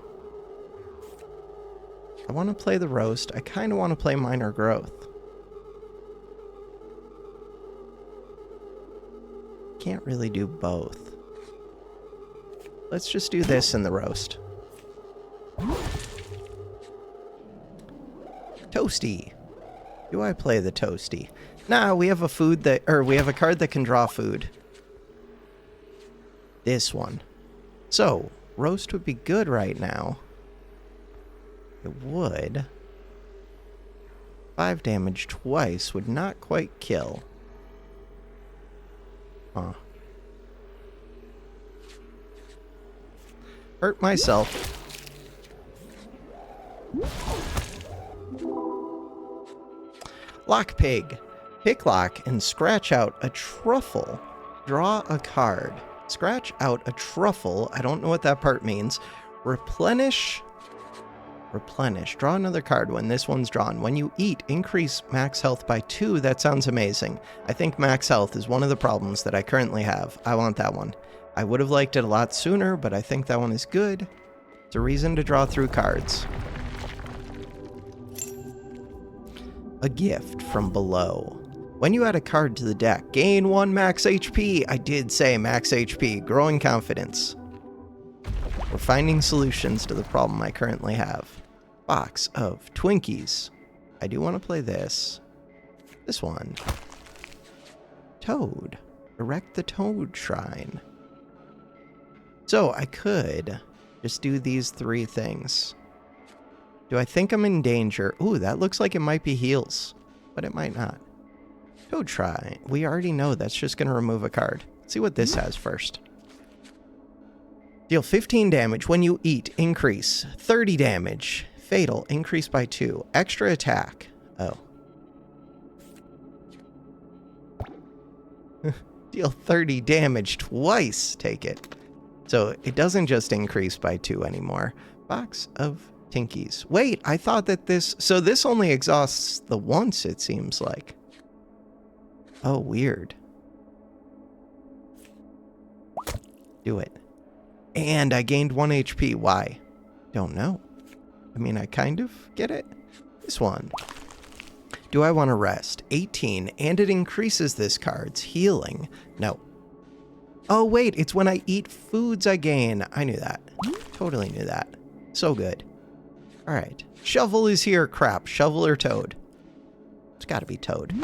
I want to play the roast. I kind of want to play minor growth. Can't really do both. Let's just do this in the roast. Toasty. Do I play the toasty? Nah, we have a food that, or we have a card that can draw food. This one. So, roast would be good right now. It would. 5 damage twice would not quite kill. Huh. Hurt myself. Lock Pig. Pick lock and scratch out a truffle. Draw a card. Scratch out a truffle. I don't know what that part means. Replenish. Replenish. Draw another card when this one's drawn. When you eat, increase max health by 2. That sounds amazing. I think max health is one of the problems that I currently have. I want that one. I would have liked it a lot sooner, but I think that one is good. It's a reason to draw through cards. A gift from below. When you add a card to the deck, gain 1 max HP. I did say max HP. Growing confidence. We're finding solutions to the problem I currently have. Box of Twinkies. I do want to play this. This one. Toad. Erect the Toad Shrine. So I could just do these 3 things. Do I think I'm in danger? Ooh, that looks like it might be heals, but it might not. Toad Shrine. We already know that's just going to remove a card. Let's see what this has first. Deal 15 damage when you eat. Increase. 30 damage. Fatal. Increase by 2. Extra attack. Oh. Deal 30 damage twice. Take it. So it doesn't just increase by 2 anymore. Box of Tinkies. Wait, I thought that this... So this only exhausts the once, it seems like. Oh, weird. Do it. And I gained 1 HP. Why? Don't know. I mean, I kind of get it. This one. Do I want to rest? 18, and it increases this card's healing. No. Oh, wait, it's when I eat foods I gain. I knew that. Totally knew that. So good. All right. Shovel is here. Crap. Shovel or Toad? It's got to be Toad.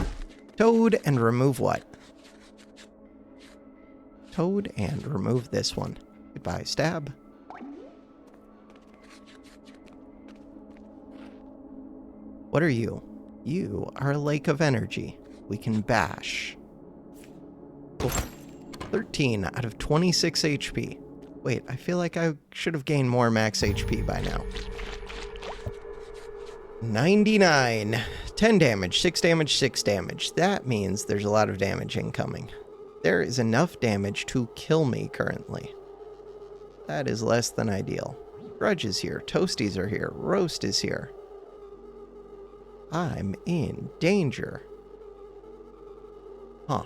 Toad and remove what? Toad and remove this one. Goodbye, stab. What are you? You are a lake of energy. We can bash. Oh, 13 out of 26 HP. Wait, I feel like I should have gained more max HP by now. 99. 10 damage, 6 damage, 6 damage. That means there's a lot of damage incoming. There is enough damage to kill me currently. That is less than ideal. Grudge is here. Toasties are here. Roast is here. I'm in danger. Huh.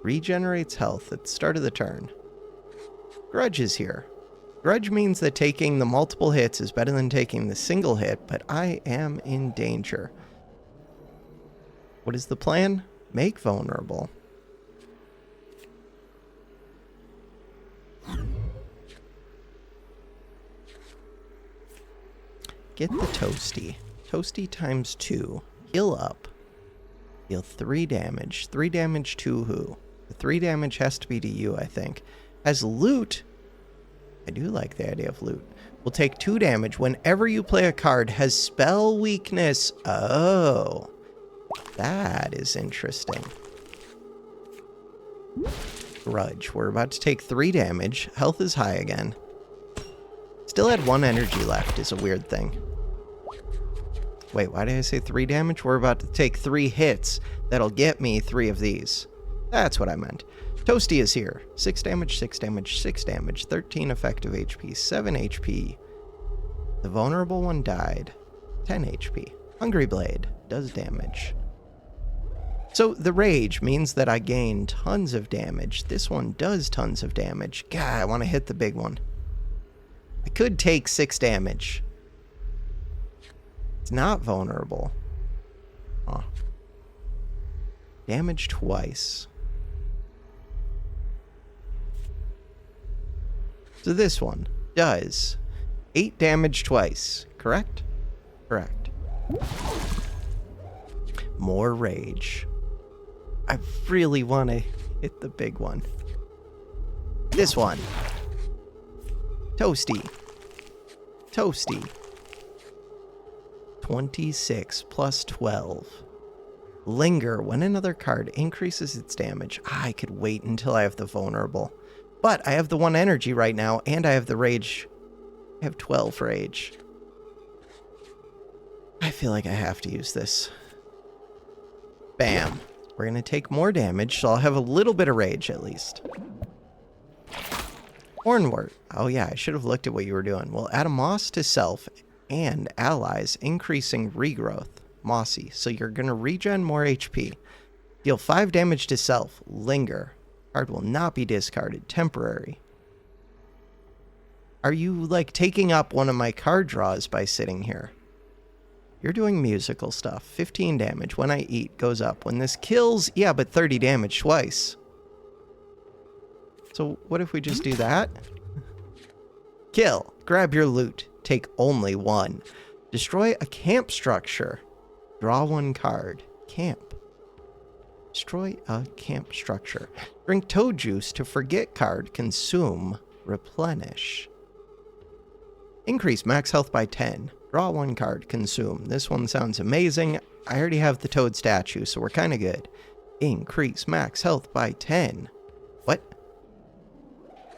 Regenerates health at the start of the turn. Grudge is here. Grudge means that taking the multiple hits is better than taking the single hit, but I am in danger. What is the plan? Make vulnerable. Get the Toasty. Toasty times 2. Heal up. Deal 3 damage. 3 damage to who? The 3 damage has to be to you, I think. As loot, I do like the idea of loot. Will take 2 damage whenever you play a card has spell weakness. Oh, that is interesting. Grudge. We're about to take 3 damage. Health is high again. Still had 1 energy left is a weird thing. Wait, why did I say 3 damage? We're about to take 3 hits. That'll get me 3 of these. That's what I meant. Toasty is here. 6 damage, 6 damage, 6 damage. 13 effective HP, 7 HP. The vulnerable one died. 10 HP. Hungry Blade does damage. So the rage means that I gain tons of damage. This one does tons of damage. God, I want to hit the big one. I could take 6 damage. It's not vulnerable. Huh. Damage twice. So this one does 8 damage twice, correct? Correct. More rage. I really want to hit the big one. This one. Toasty. Toasty. 26 plus 12. Linger. When another card increases its damage. I could wait until I have the vulnerable. But I have the 1 energy right now, and I have the rage. I have 12 rage. I feel like I have to use this. Bam. We're going to take more damage, so I'll have a little bit of rage at least. Hornwort. Oh yeah, I should have looked at what you were doing. We'll add a moss to self and allies, increasing regrowth. Mossy. So you're going to regen more HP. Deal 5 damage to self. Linger. Card will not be discarded. Temporary. Are you, like, taking up one of my card draws by sitting here? You're doing musical stuff. 15 damage. When I eat, goes up. When this kills, yeah, but 30 damage twice. So what if we just do that? Kill. Grab your loot. Take only 1. Destroy a camp structure. Draw 1 card. Camp. Destroy a camp structure. Drink toad juice to forget card. Consume. Replenish. Increase max health by 10. Draw 1 card. Consume. This one sounds amazing. I already have the toad statue, so we're kind of good. Increase max health by 10. What?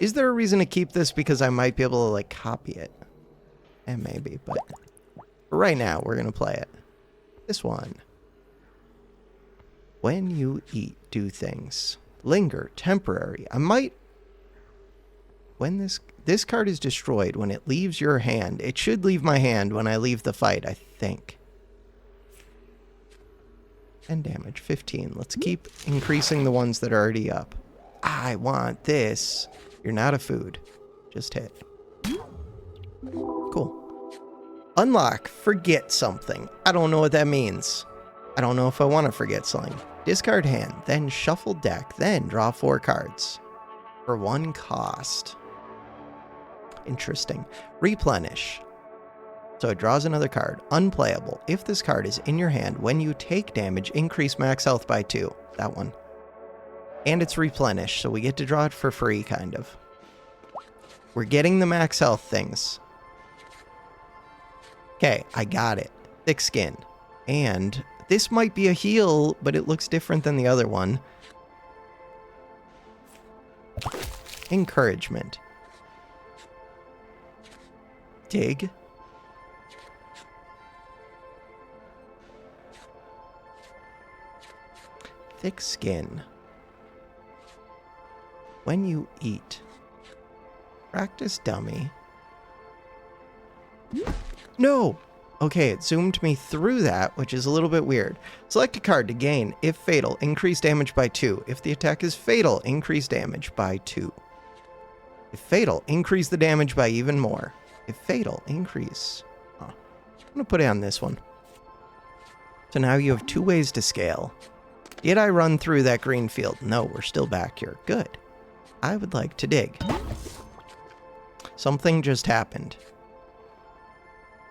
Is there a reason to keep this? Because I might be able to, like, copy it. And maybe, but for right now, we're going to play it. This one. When you eat, do things. Linger, temporary. I might... When this card is destroyed, when it leaves your hand, it should leave my hand when I leave the fight, I think. 10 damage, 15. Let's keep increasing the ones that are already up. I want this. You're not a food. Just hit. Cool. Unlock, forget something. I don't know what that means. I don't know if I want to forget something. Discard hand, then shuffle deck, then draw 4 cards. For 1 cost. Interesting. Replenish. So it draws another card. Unplayable. If this card is in your hand, when you take damage, increase max health by 2. That one. And it's replenished, so we get to draw it for free, kind of. We're getting the max health things. Okay, I got it. Thick skin. And this might be a heal, but it looks different than the other one. Encouragement. Dig. Thick skin. When you eat. Practice dummy. No! Okay, it zoomed me through that, which is a little bit weird. Select a card to gain, if fatal, increase damage by 2. If the attack is fatal, increase damage by 2. If fatal, increase the damage by even more. If fatal, increase. Oh, I'm going to put it on this one. So now you have 2 ways to scale. Did I run through that green field? No, we're still back here. Good. I would like to dig. Something just happened.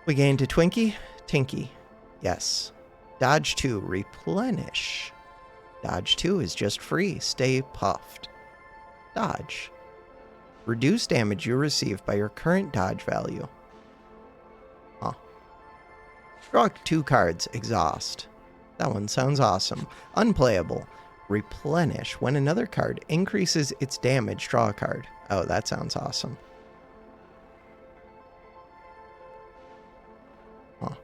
We gained a Twinkie. Tinky. Yes. Dodge 2. Replenish. Dodge 2 is just free. Stay puffed. Dodge. Reduce damage you receive by your current dodge value. Huh. Draw 2 cards. Exhaust. That one sounds awesome. Unplayable. Replenish. When another card increases its damage, draw a card. Oh, that sounds awesome. Huh.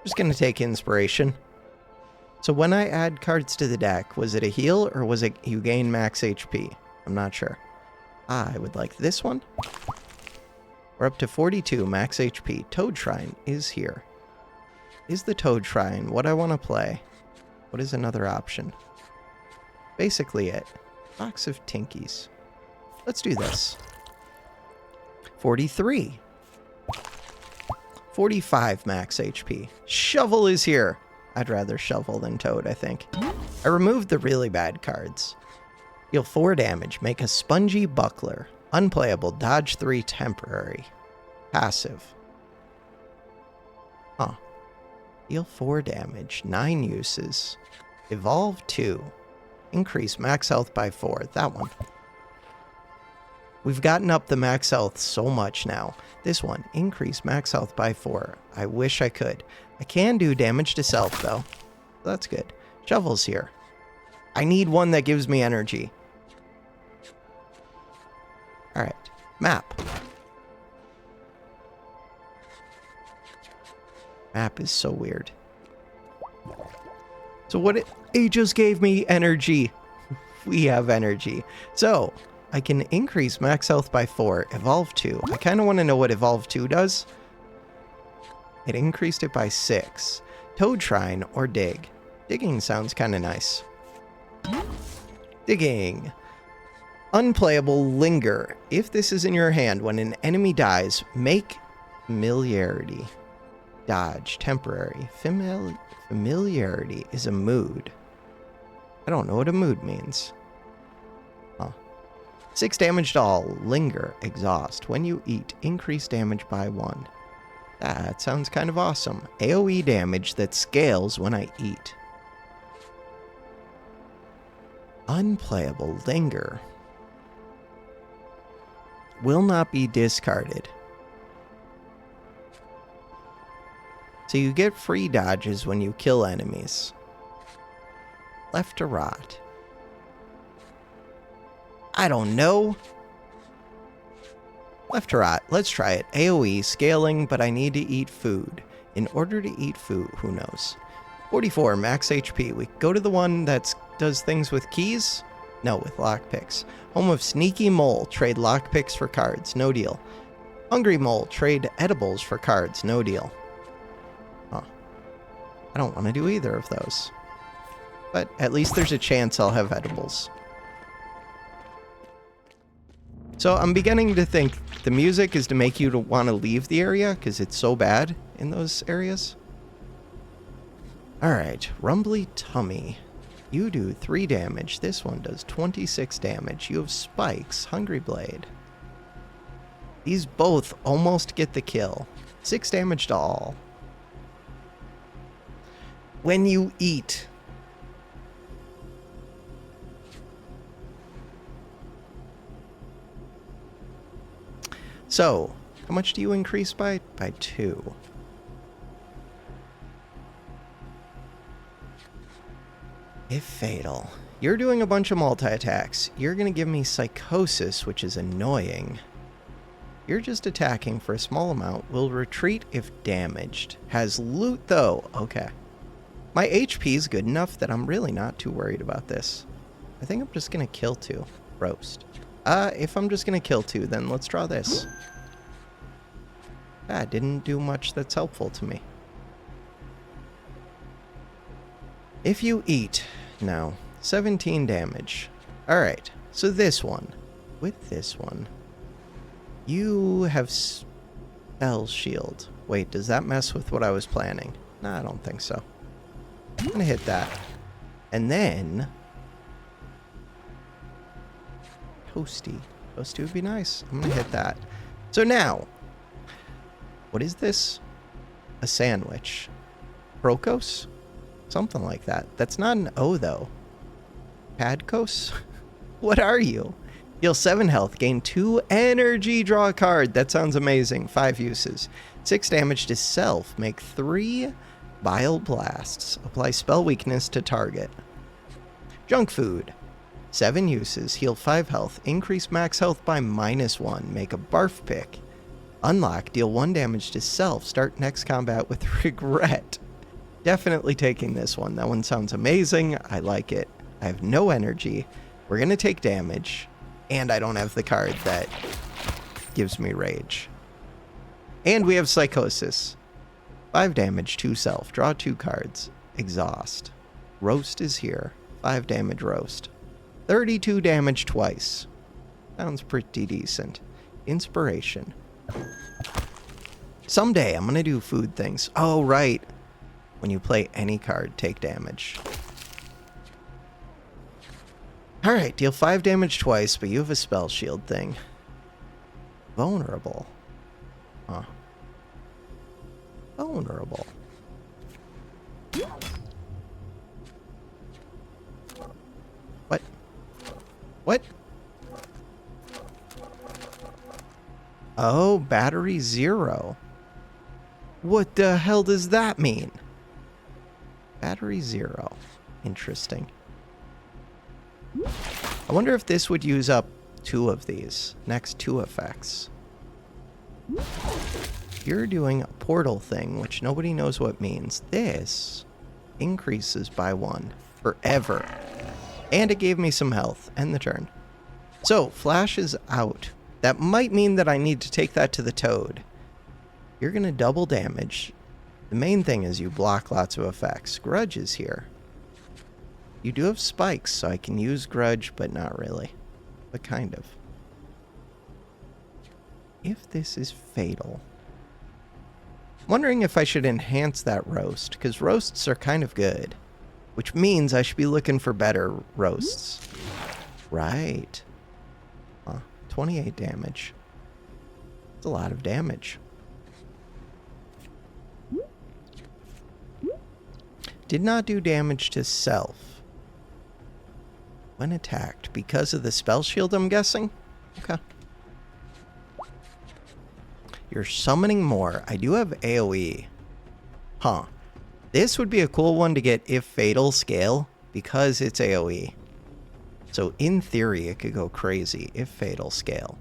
Just gonna take inspiration. So when I add cards to the deck, was it a heal or was it you gain max HP? I'm not sure. I would like this one. We're up to 42 max HP. Toad Shrine is here. Is the Toad Shrine what I want to play? What is another option? Basically it. Box of Tinkies. Let's do this. 43. 45 max HP. Shovel is here. I'd rather Shovel than Toad, I think. I removed the really bad cards. Deal 4 damage. Make a Spongy Buckler. Unplayable. Dodge 3 temporary. Passive. Huh. Deal 4 damage. 9 uses. Evolve 2. Increase max health by 4. That one. We've gotten up the max health so much now. This one. Increase max health by 4. I wish I could. I can do damage to self, though. That's good. Shovel's here. I need one that gives me energy. Alright. Map. Map is so weird. So what it just gave me energy. We have energy. So, I can increase max health by 4. Evolve 2. I kind of want to know what Evolve 2 does. It increased it by 6. Toad Shrine or Dig. Digging sounds kind of nice. Digging. Unplayable. Linger. If this is in your hand, when an enemy dies, make Familiarity. Dodge. Temporary. Familiarity is a mood. I don't know what a mood means. Huh. 6 damage to all. Linger. Exhaust. When you eat, increase damage by 1. That sounds kind of awesome. AoE damage that scales when I eat. Unplayable. Linger. Will not be discarded. So you get free dodges when you kill enemies. Left to rot. I don't know. Left to rot. Let's try it. AoE, scaling, but I need to eat food. In order to eat food, who knows? 44, max HP. We go to the one that does things with keys? No, with lockpicks. Home of Sneaky Mole. Trade lockpicks for cards. No deal. Hungry Mole. Trade edibles for cards. No deal. Huh. I don't want to do either of those. But at least there's a chance I'll have edibles. So I'm beginning to think the music is to make you want to leave the area because it's so bad in those areas. Alright, Rumbly Tummy. You do 3 damage. This one does 26 damage. You have spikes. Hungry Blade. These both almost get the kill. 6 damage to all. When you eat. So, how much do you increase by? By 2. If fatal. You're doing a bunch of multi-attacks. You're going to give me Psychosis, which is annoying. You're just attacking for a small amount. Will retreat if damaged. Has loot, though. Okay. My HP is good enough that I'm really not too worried about this. I think I'm just going to kill 2. Roast. If I'm just going to kill 2, then let's draw this. Didn't do much that's helpful to me. If you eat, no, 17 damage. Alright, so this one. With this one, you have Spell Shield. Wait, does that mess with what I was planning? No, I don't think so. I'm gonna hit that. And then... Toasty. Toasty would be nice. I'm gonna hit that. So now, what is this? A sandwich. Prokos? Something like that. That's not an O, though. Padkos? What are you? Deal 7 health. Gain 2 energy. Draw a card. That sounds amazing. 5 uses. 6 damage to self. Make 3 Bile Blasts. Apply spell weakness to target. Junk food. 7 uses. Heal 5 health. Increase max health by -1. Make a barf pick. Unlock. Deal 1 damage to self. Start next combat with regret. Definitely taking this one. That one sounds amazing. I like it. I have no energy. We're going to take damage. And I don't have the card that gives me rage. And we have Psychosis. 5 damage to self. Draw 2 cards. Exhaust. Roast is here. 5 damage roast. 32 damage twice. Sounds pretty decent. Inspiration. Someday I'm going to do food things. Oh, right. When you play any card, take damage. Alright, deal 5 damage twice, but you have a spell shield thing. Vulnerable. Huh. Vulnerable. What? What? Oh, battery 0. What the hell does that mean? Battery 0. Interesting. I wonder if this would use up 2 of these. Next 2 effects. You're doing a portal thing, which nobody knows what means. This increases by 1 forever. And it gave me some health. End the turn. So, Flash is out. That might mean that I need to take that to the Toad. You're going to double damage. The main thing is you block lots of effects. Grudge is here. You do have spikes, so I can use Grudge, but not really. But kind of. If this is fatal... I'm wondering if I should enhance that roast, because roasts are kind of good. Which means I should be looking for better roasts. Right. 28 damage. That's a lot of damage. Did not do damage to self. When attacked. Because of the spell shield, I'm guessing? Okay. You're summoning more. I do have AoE. Huh. This would be a cool one to get if fatal scale, because it's AoE. So in theory, it could go crazy if fatal scale.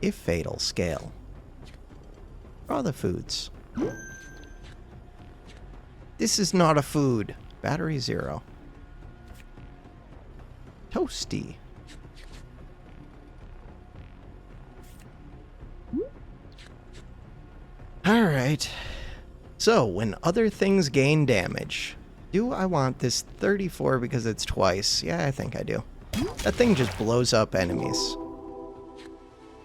If fatal scale. Draw the foods. This is not a food. Battery 0. Toasty. Alright. So, when other things gain damage, do I want this 34 because it's twice? Yeah, I think I do. That thing just blows up enemies.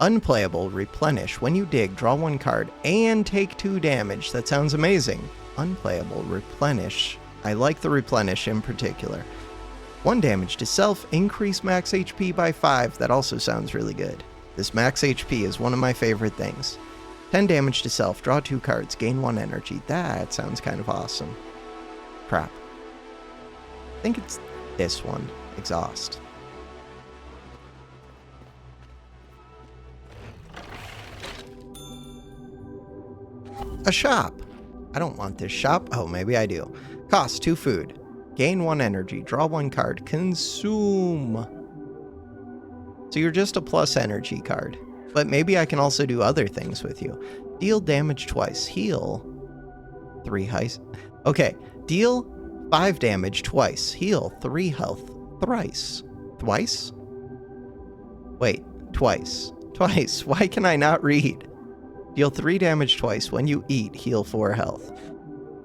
Unplayable, replenish. When you dig, draw 1 card and take 2 damage. That sounds amazing. Unplayable, replenish. I like the replenish in particular. 1 damage to self, increase max HP by 5. That also sounds really good. This max HP is one of my favorite things. 10 damage to self, draw 2 cards, gain 1 energy. That sounds kind of awesome. Crap. I think it's this one. Exhaust. A shop. I don't want this shop. Oh, maybe I do. Cost 2 food. Gain 1 energy. Draw 1 card. Consume. So you're just a plus energy card. But maybe I can also do other things with you. Deal damage twice. Heal 3 health. Okay. Deal 5 damage twice. Heal 3 health thrice. Twice? Wait. Twice. Twice. Why can I not read? Deal 3 damage twice. When you eat, heal 4 health.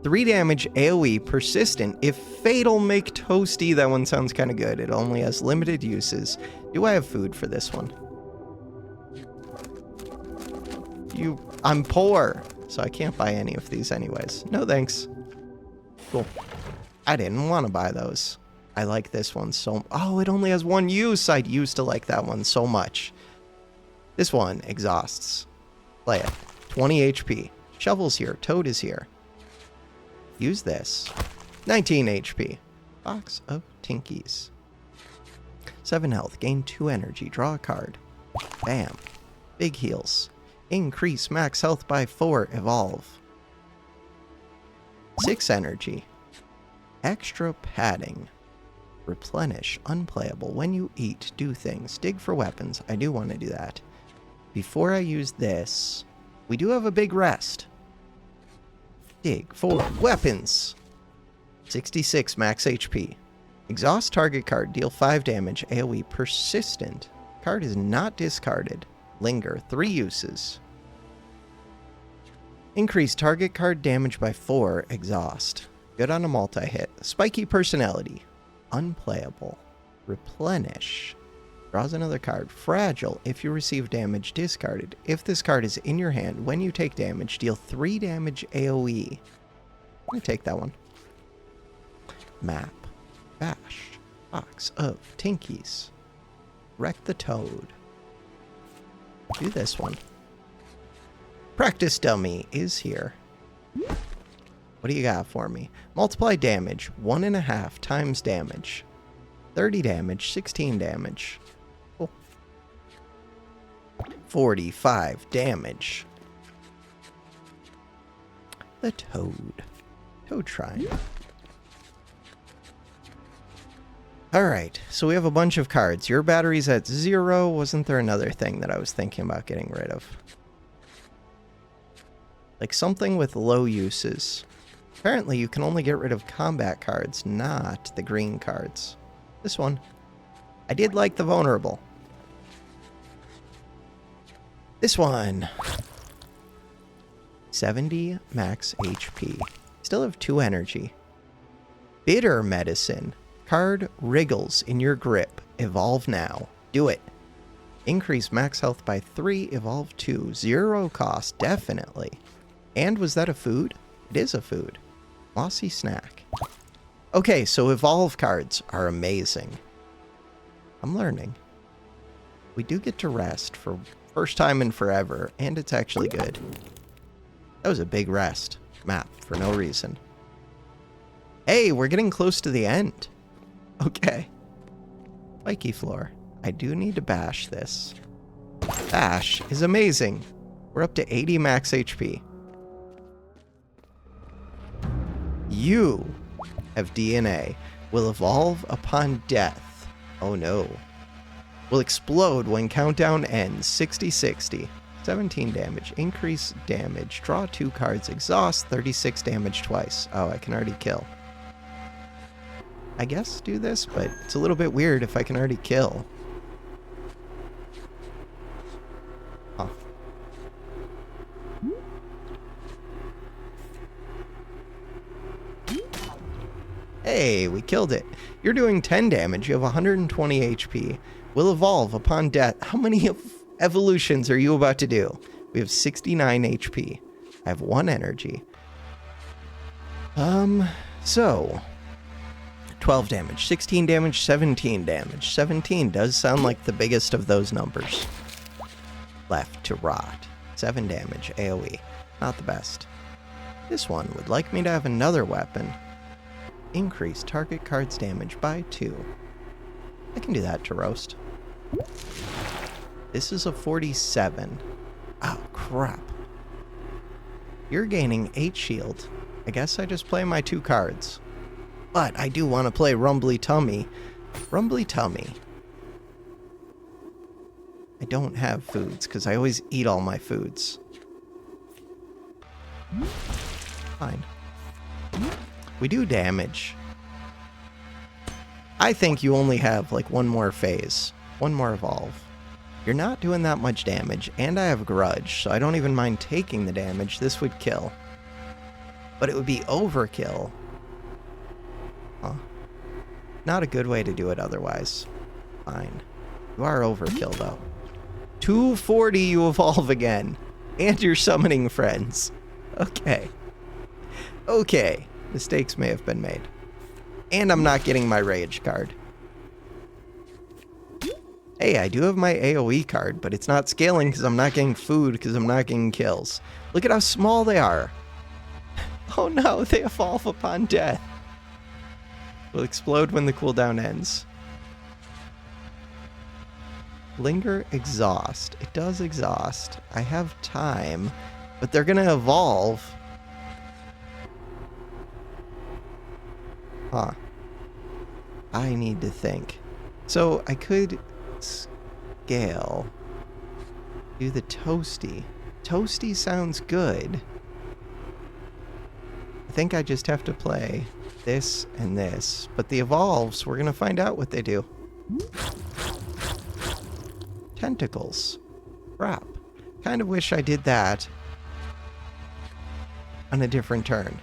3 damage AoE persistent. If fatal, make toasty. That one sounds kind of good. It only has limited uses. Do I have food for this one? I'm poor, so I can't buy any of these anyways. No thanks. Cool. I didn't want to buy those. I like this one so... Oh, it only has 1 use. I used to like that one so much. This one exhausts. Play it. 20 HP. Shovel's here. Toad is here. Use this. 19 HP. Box of Tinkies. 7 health. Gain 2 energy. Draw a card. Bam. Big heals. Increase max health by 4. Evolve. 6 energy. Extra padding. Replenish. Unplayable. When you eat, do things. Dig for weapons. I do want to do that. Before I use this, we do have a big rest. Dig for weapons. 66 max HP. Exhaust target card. Deal 5 damage. AoE persistent. Card is not discarded. Linger. 3 uses. Increase target card damage by 4. Exhaust. Good on a multi-hit. Spiky personality. Unplayable. Replenish. Draws another card. Fragile. If you receive damage, discarded. If this card is in your hand, when you take damage, deal 3 damage AoE. I'm going to take that one. Map. Bash. Box of Tinkies. Wreck the Toad. Do this one. Practice dummy is here. What do you got for me? Multiply damage. 1.5 times damage. 30 damage. 16 damage. Cool. 45 damage. The Toad. Toad Shrine. Alright, so we have a bunch of cards. Your battery's at 0. Wasn't there another thing that I was thinking about getting rid of? Like something with low uses. Apparently you can only get rid of combat cards, not the green cards. This one. I did like the vulnerable. This one. 70 max HP. Still have 2 energy. Bitter medicine. Card wriggles in your grip. Evolve now. Do it. Increase max health by 3. Evolve 2. 0 cost. Definitely. And was that a food? It is a food. Mossy snack. Okay, so evolve cards are amazing. I'm learning. We do get to rest for first time in forever, and it's actually good. That was a big rest. Map for no reason. Hey, we're getting close to the end. Okay. Spiky floor. I do need to bash this. Bash is amazing. We're up to 80 max HP. You have DNA. Will evolve upon death. Oh no. Will explode when countdown ends. 60-60. 17 damage. Increase damage. Draw 2 cards. Exhaust. 36 damage twice. Oh, I can already kill. I guess do this, but it's a little bit weird if I can already kill. Huh. Hey, we killed it. You're doing 10 damage. You have 120 HP. Will evolve upon death. How many evolutions are you about to do? We have 69 HP. I have 1 energy. So 12 damage, 16 damage, 17 damage. 17 does sound like the biggest of those numbers. Left to rot. 7 damage, AoE. Not the best. This one would like me to have another weapon. Increase target card's damage by 2. I can do that to roast. This is a 47. Oh, crap. You're gaining 8 shield. I guess I just play my 2 cards. But I do want to play Rumbly Tummy. Rumbly Tummy. I don't have foods, because I always eat all my foods. Fine. We do damage. I think you only have, like, 1 more phase. 1 more evolve. You're not doing that much damage, and I have Grudge, so I don't even mind taking the damage. This would kill. But it would be overkill. Huh. Not a good way to do it otherwise. Fine. You are overkill, though. 240, you evolve again. And you're summoning friends. Okay. Okay. Mistakes may have been made. And I'm not getting my Rage card. Hey, I do have my AoE card, but it's not scaling because I'm not getting food because I'm not getting kills. Look at how small they are. Oh no, they evolve upon death. Will explode when the cooldown ends. Linger, exhaust. It does exhaust. I have time, but they're gonna evolve. Huh. I need to think. So I could scale. Do the Toasty. Toasty sounds good. I think I just have to play this and this. But the evolves, we're going to find out what they do. Tentacles. Crap. Kind of wish I did that on a different turn.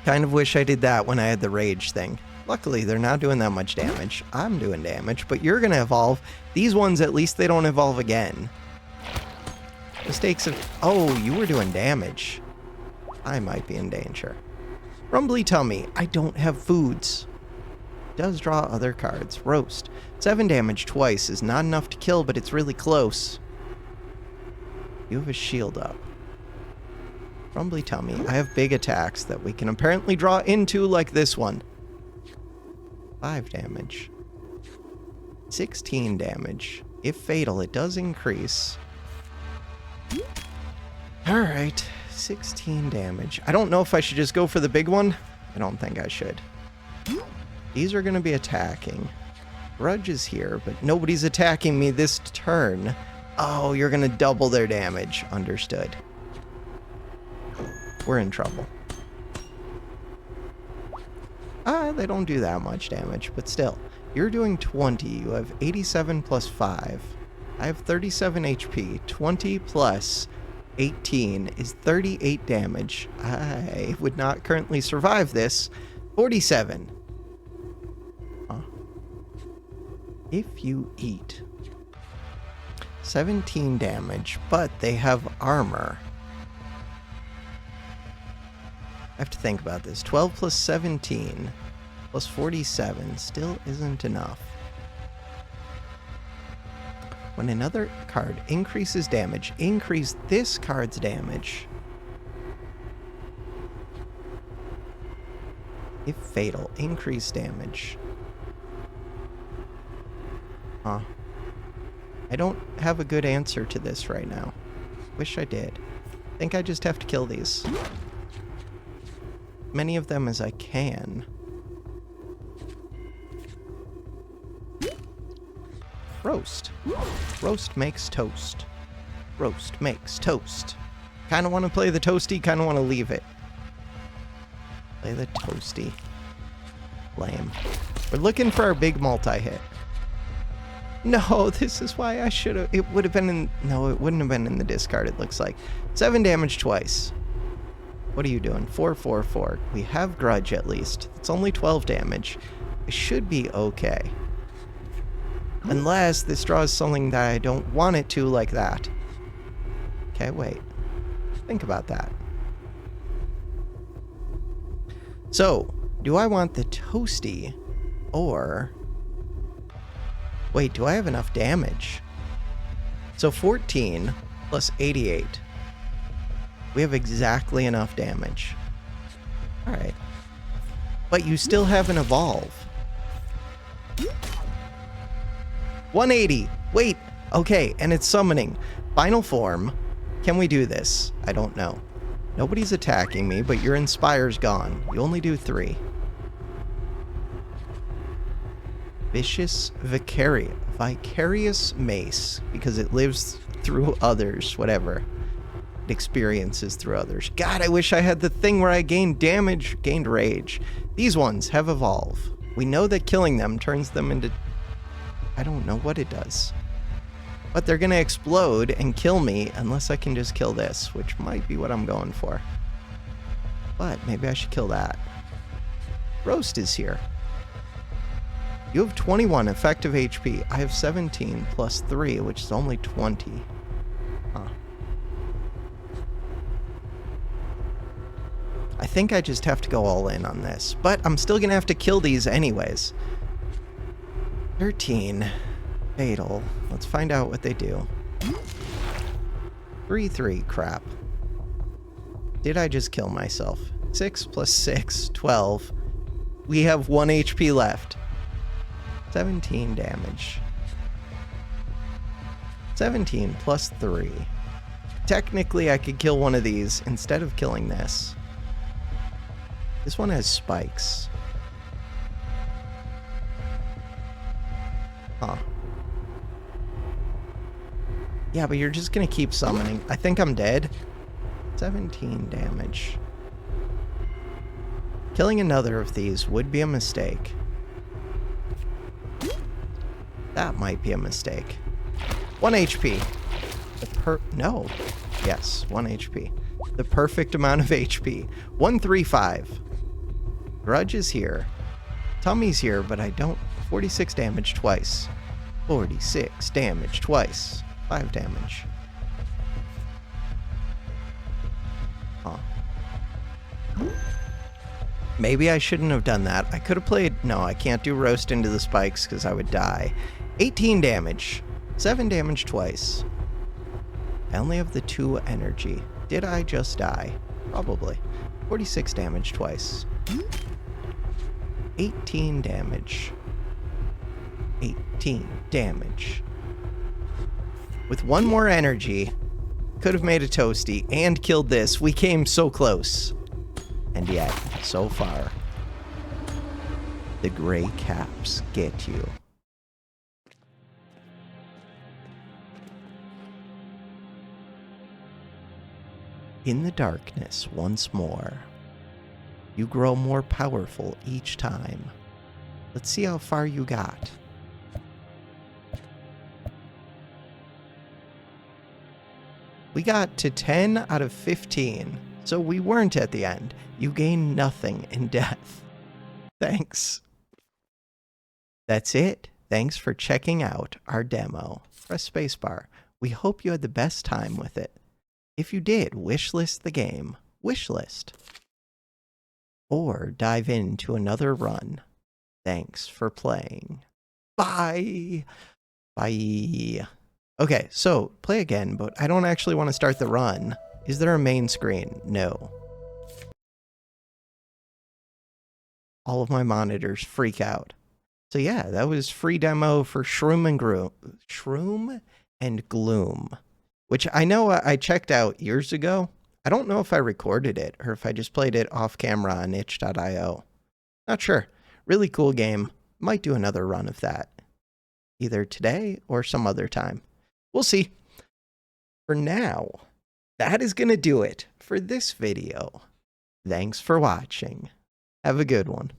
Kind of wish I did that when I had the rage thing. Luckily, they're not doing that much damage. I'm doing damage, but you're going to evolve. These ones, at least they don't evolve again. Mistakes of... Oh, you were doing damage. I might be in danger. Rumbly Tummy. I don't have foods. Does draw other cards. Roast. 7 damage twice is not enough to kill, but it's really close. You have a shield up. Rumbly Tummy. I have big attacks that we can apparently draw into, like this one. 5 damage. 16 damage. If fatal, it does increase. Alright. 16 damage. I don't know if I should just go for the big one. I don't think I should. These are going to be attacking. Grudge is here, but nobody's attacking me this turn. Oh, you're going to double their damage. Understood. We're in trouble. They don't do that much damage, but still. You're doing 20. You have 87 plus 5. I have 37 HP. 20 plus 18 is 38 damage. I would not currently survive this. 47. If you eat. 17 damage, but they have armor. I have to think about this. 12 plus 17 plus 47 still isn't enough. When another card increases damage, increase this card's damage. If fatal, increase damage. Huh. I don't have a good answer to this right now. Wish I did. Think I just have to kill these. Many of them as I can. Roast. Roast makes toast. Roast makes toast. Kind of want to play the toasty, kind of want to leave it. Play the toasty. Lame. We're looking for our big multi-hit. No, this is why I should have... It would have been in... No, it wouldn't have been in the discard, it looks like. 7 damage twice. What are you doing? 4, 4, 4. We have Grudge, at least. It's only 12 damage. It should be okay. Unless this draws something that I don't want it to, like that. Okay, wait. Think about that. So, do I want the toasty, or... Wait, do I have enough damage? So 14 plus 88. We have exactly enough damage. Alright. But you still have an evolve. 180. Wait. Okay, and it's summoning. Final form. Can we do this? I don't know. Nobody's attacking me, but your Inspire's gone. You only do 3. Vicious Vicarious Mace, because it lives through others, whatever. It experiences through others. God, I wish I had the thing where I gained damage, gained rage. These ones have evolve. We know that killing them turns them into... I don't know what it does. But they're gonna explode and kill me unless I can just kill this, which might be what I'm going for. But maybe I should kill that. Roast is here. You have 21 effective HP. I have 17 plus 3, which is only 20. Huh. I think I just have to go all in on this. But I'm still going to have to kill these anyways. 13. Fatal. Let's find out what they do. 3-3. Crap. Did I just kill myself? 6 plus 6. 12. We have 1 HP left. 17 damage. 17 plus 3. Technically, I could kill one of these instead of killing this. This one has spikes. Huh. Yeah, but you're just gonna keep summoning. I think I'm dead. 17 damage. Killing another of these would be a mistake. That might be a mistake. 1 HP. No. Yes, 1 HP. The perfect amount of HP. 135. Grudge is here. Tummy's here, but I don't... 46 damage twice. 46 damage twice. 5 damage. Huh. Maybe I shouldn't have done that. I could have played... No, I can't do roast into the spikes because I would die. 18 damage. 7 damage twice. I only have the 2 energy. Did I just die? Probably. 46 damage twice. 18 damage. 18 damage. With 1 more energy, could have made a toasty and killed this. We came so close. And yet, so far, the gray caps get you. In the darkness once more. You grow more powerful each time. Let's see how far you got. We got to 10 out of 15, so we weren't at the end. You gain nothing in death. Thanks. That's it. Thanks for checking out our demo. Press spacebar. We hope you had the best time with it. If you did, wishlist the game. Wishlist. Or dive into another run. Thanks for playing. Bye. Bye. Okay, so play again, but I don't actually want to start the run. Is there a main screen? No. All of my monitors freak out. So yeah, that was free demo for Shroom and Gloom, which I know I checked out years ago. I don't know if I recorded it or if I just played it off camera on itch.io. Not sure. Really cool game. Might do another run of that, either today or some other time. We'll see. For now, that is going to do it for this video. Thanks for watching. Have a good one.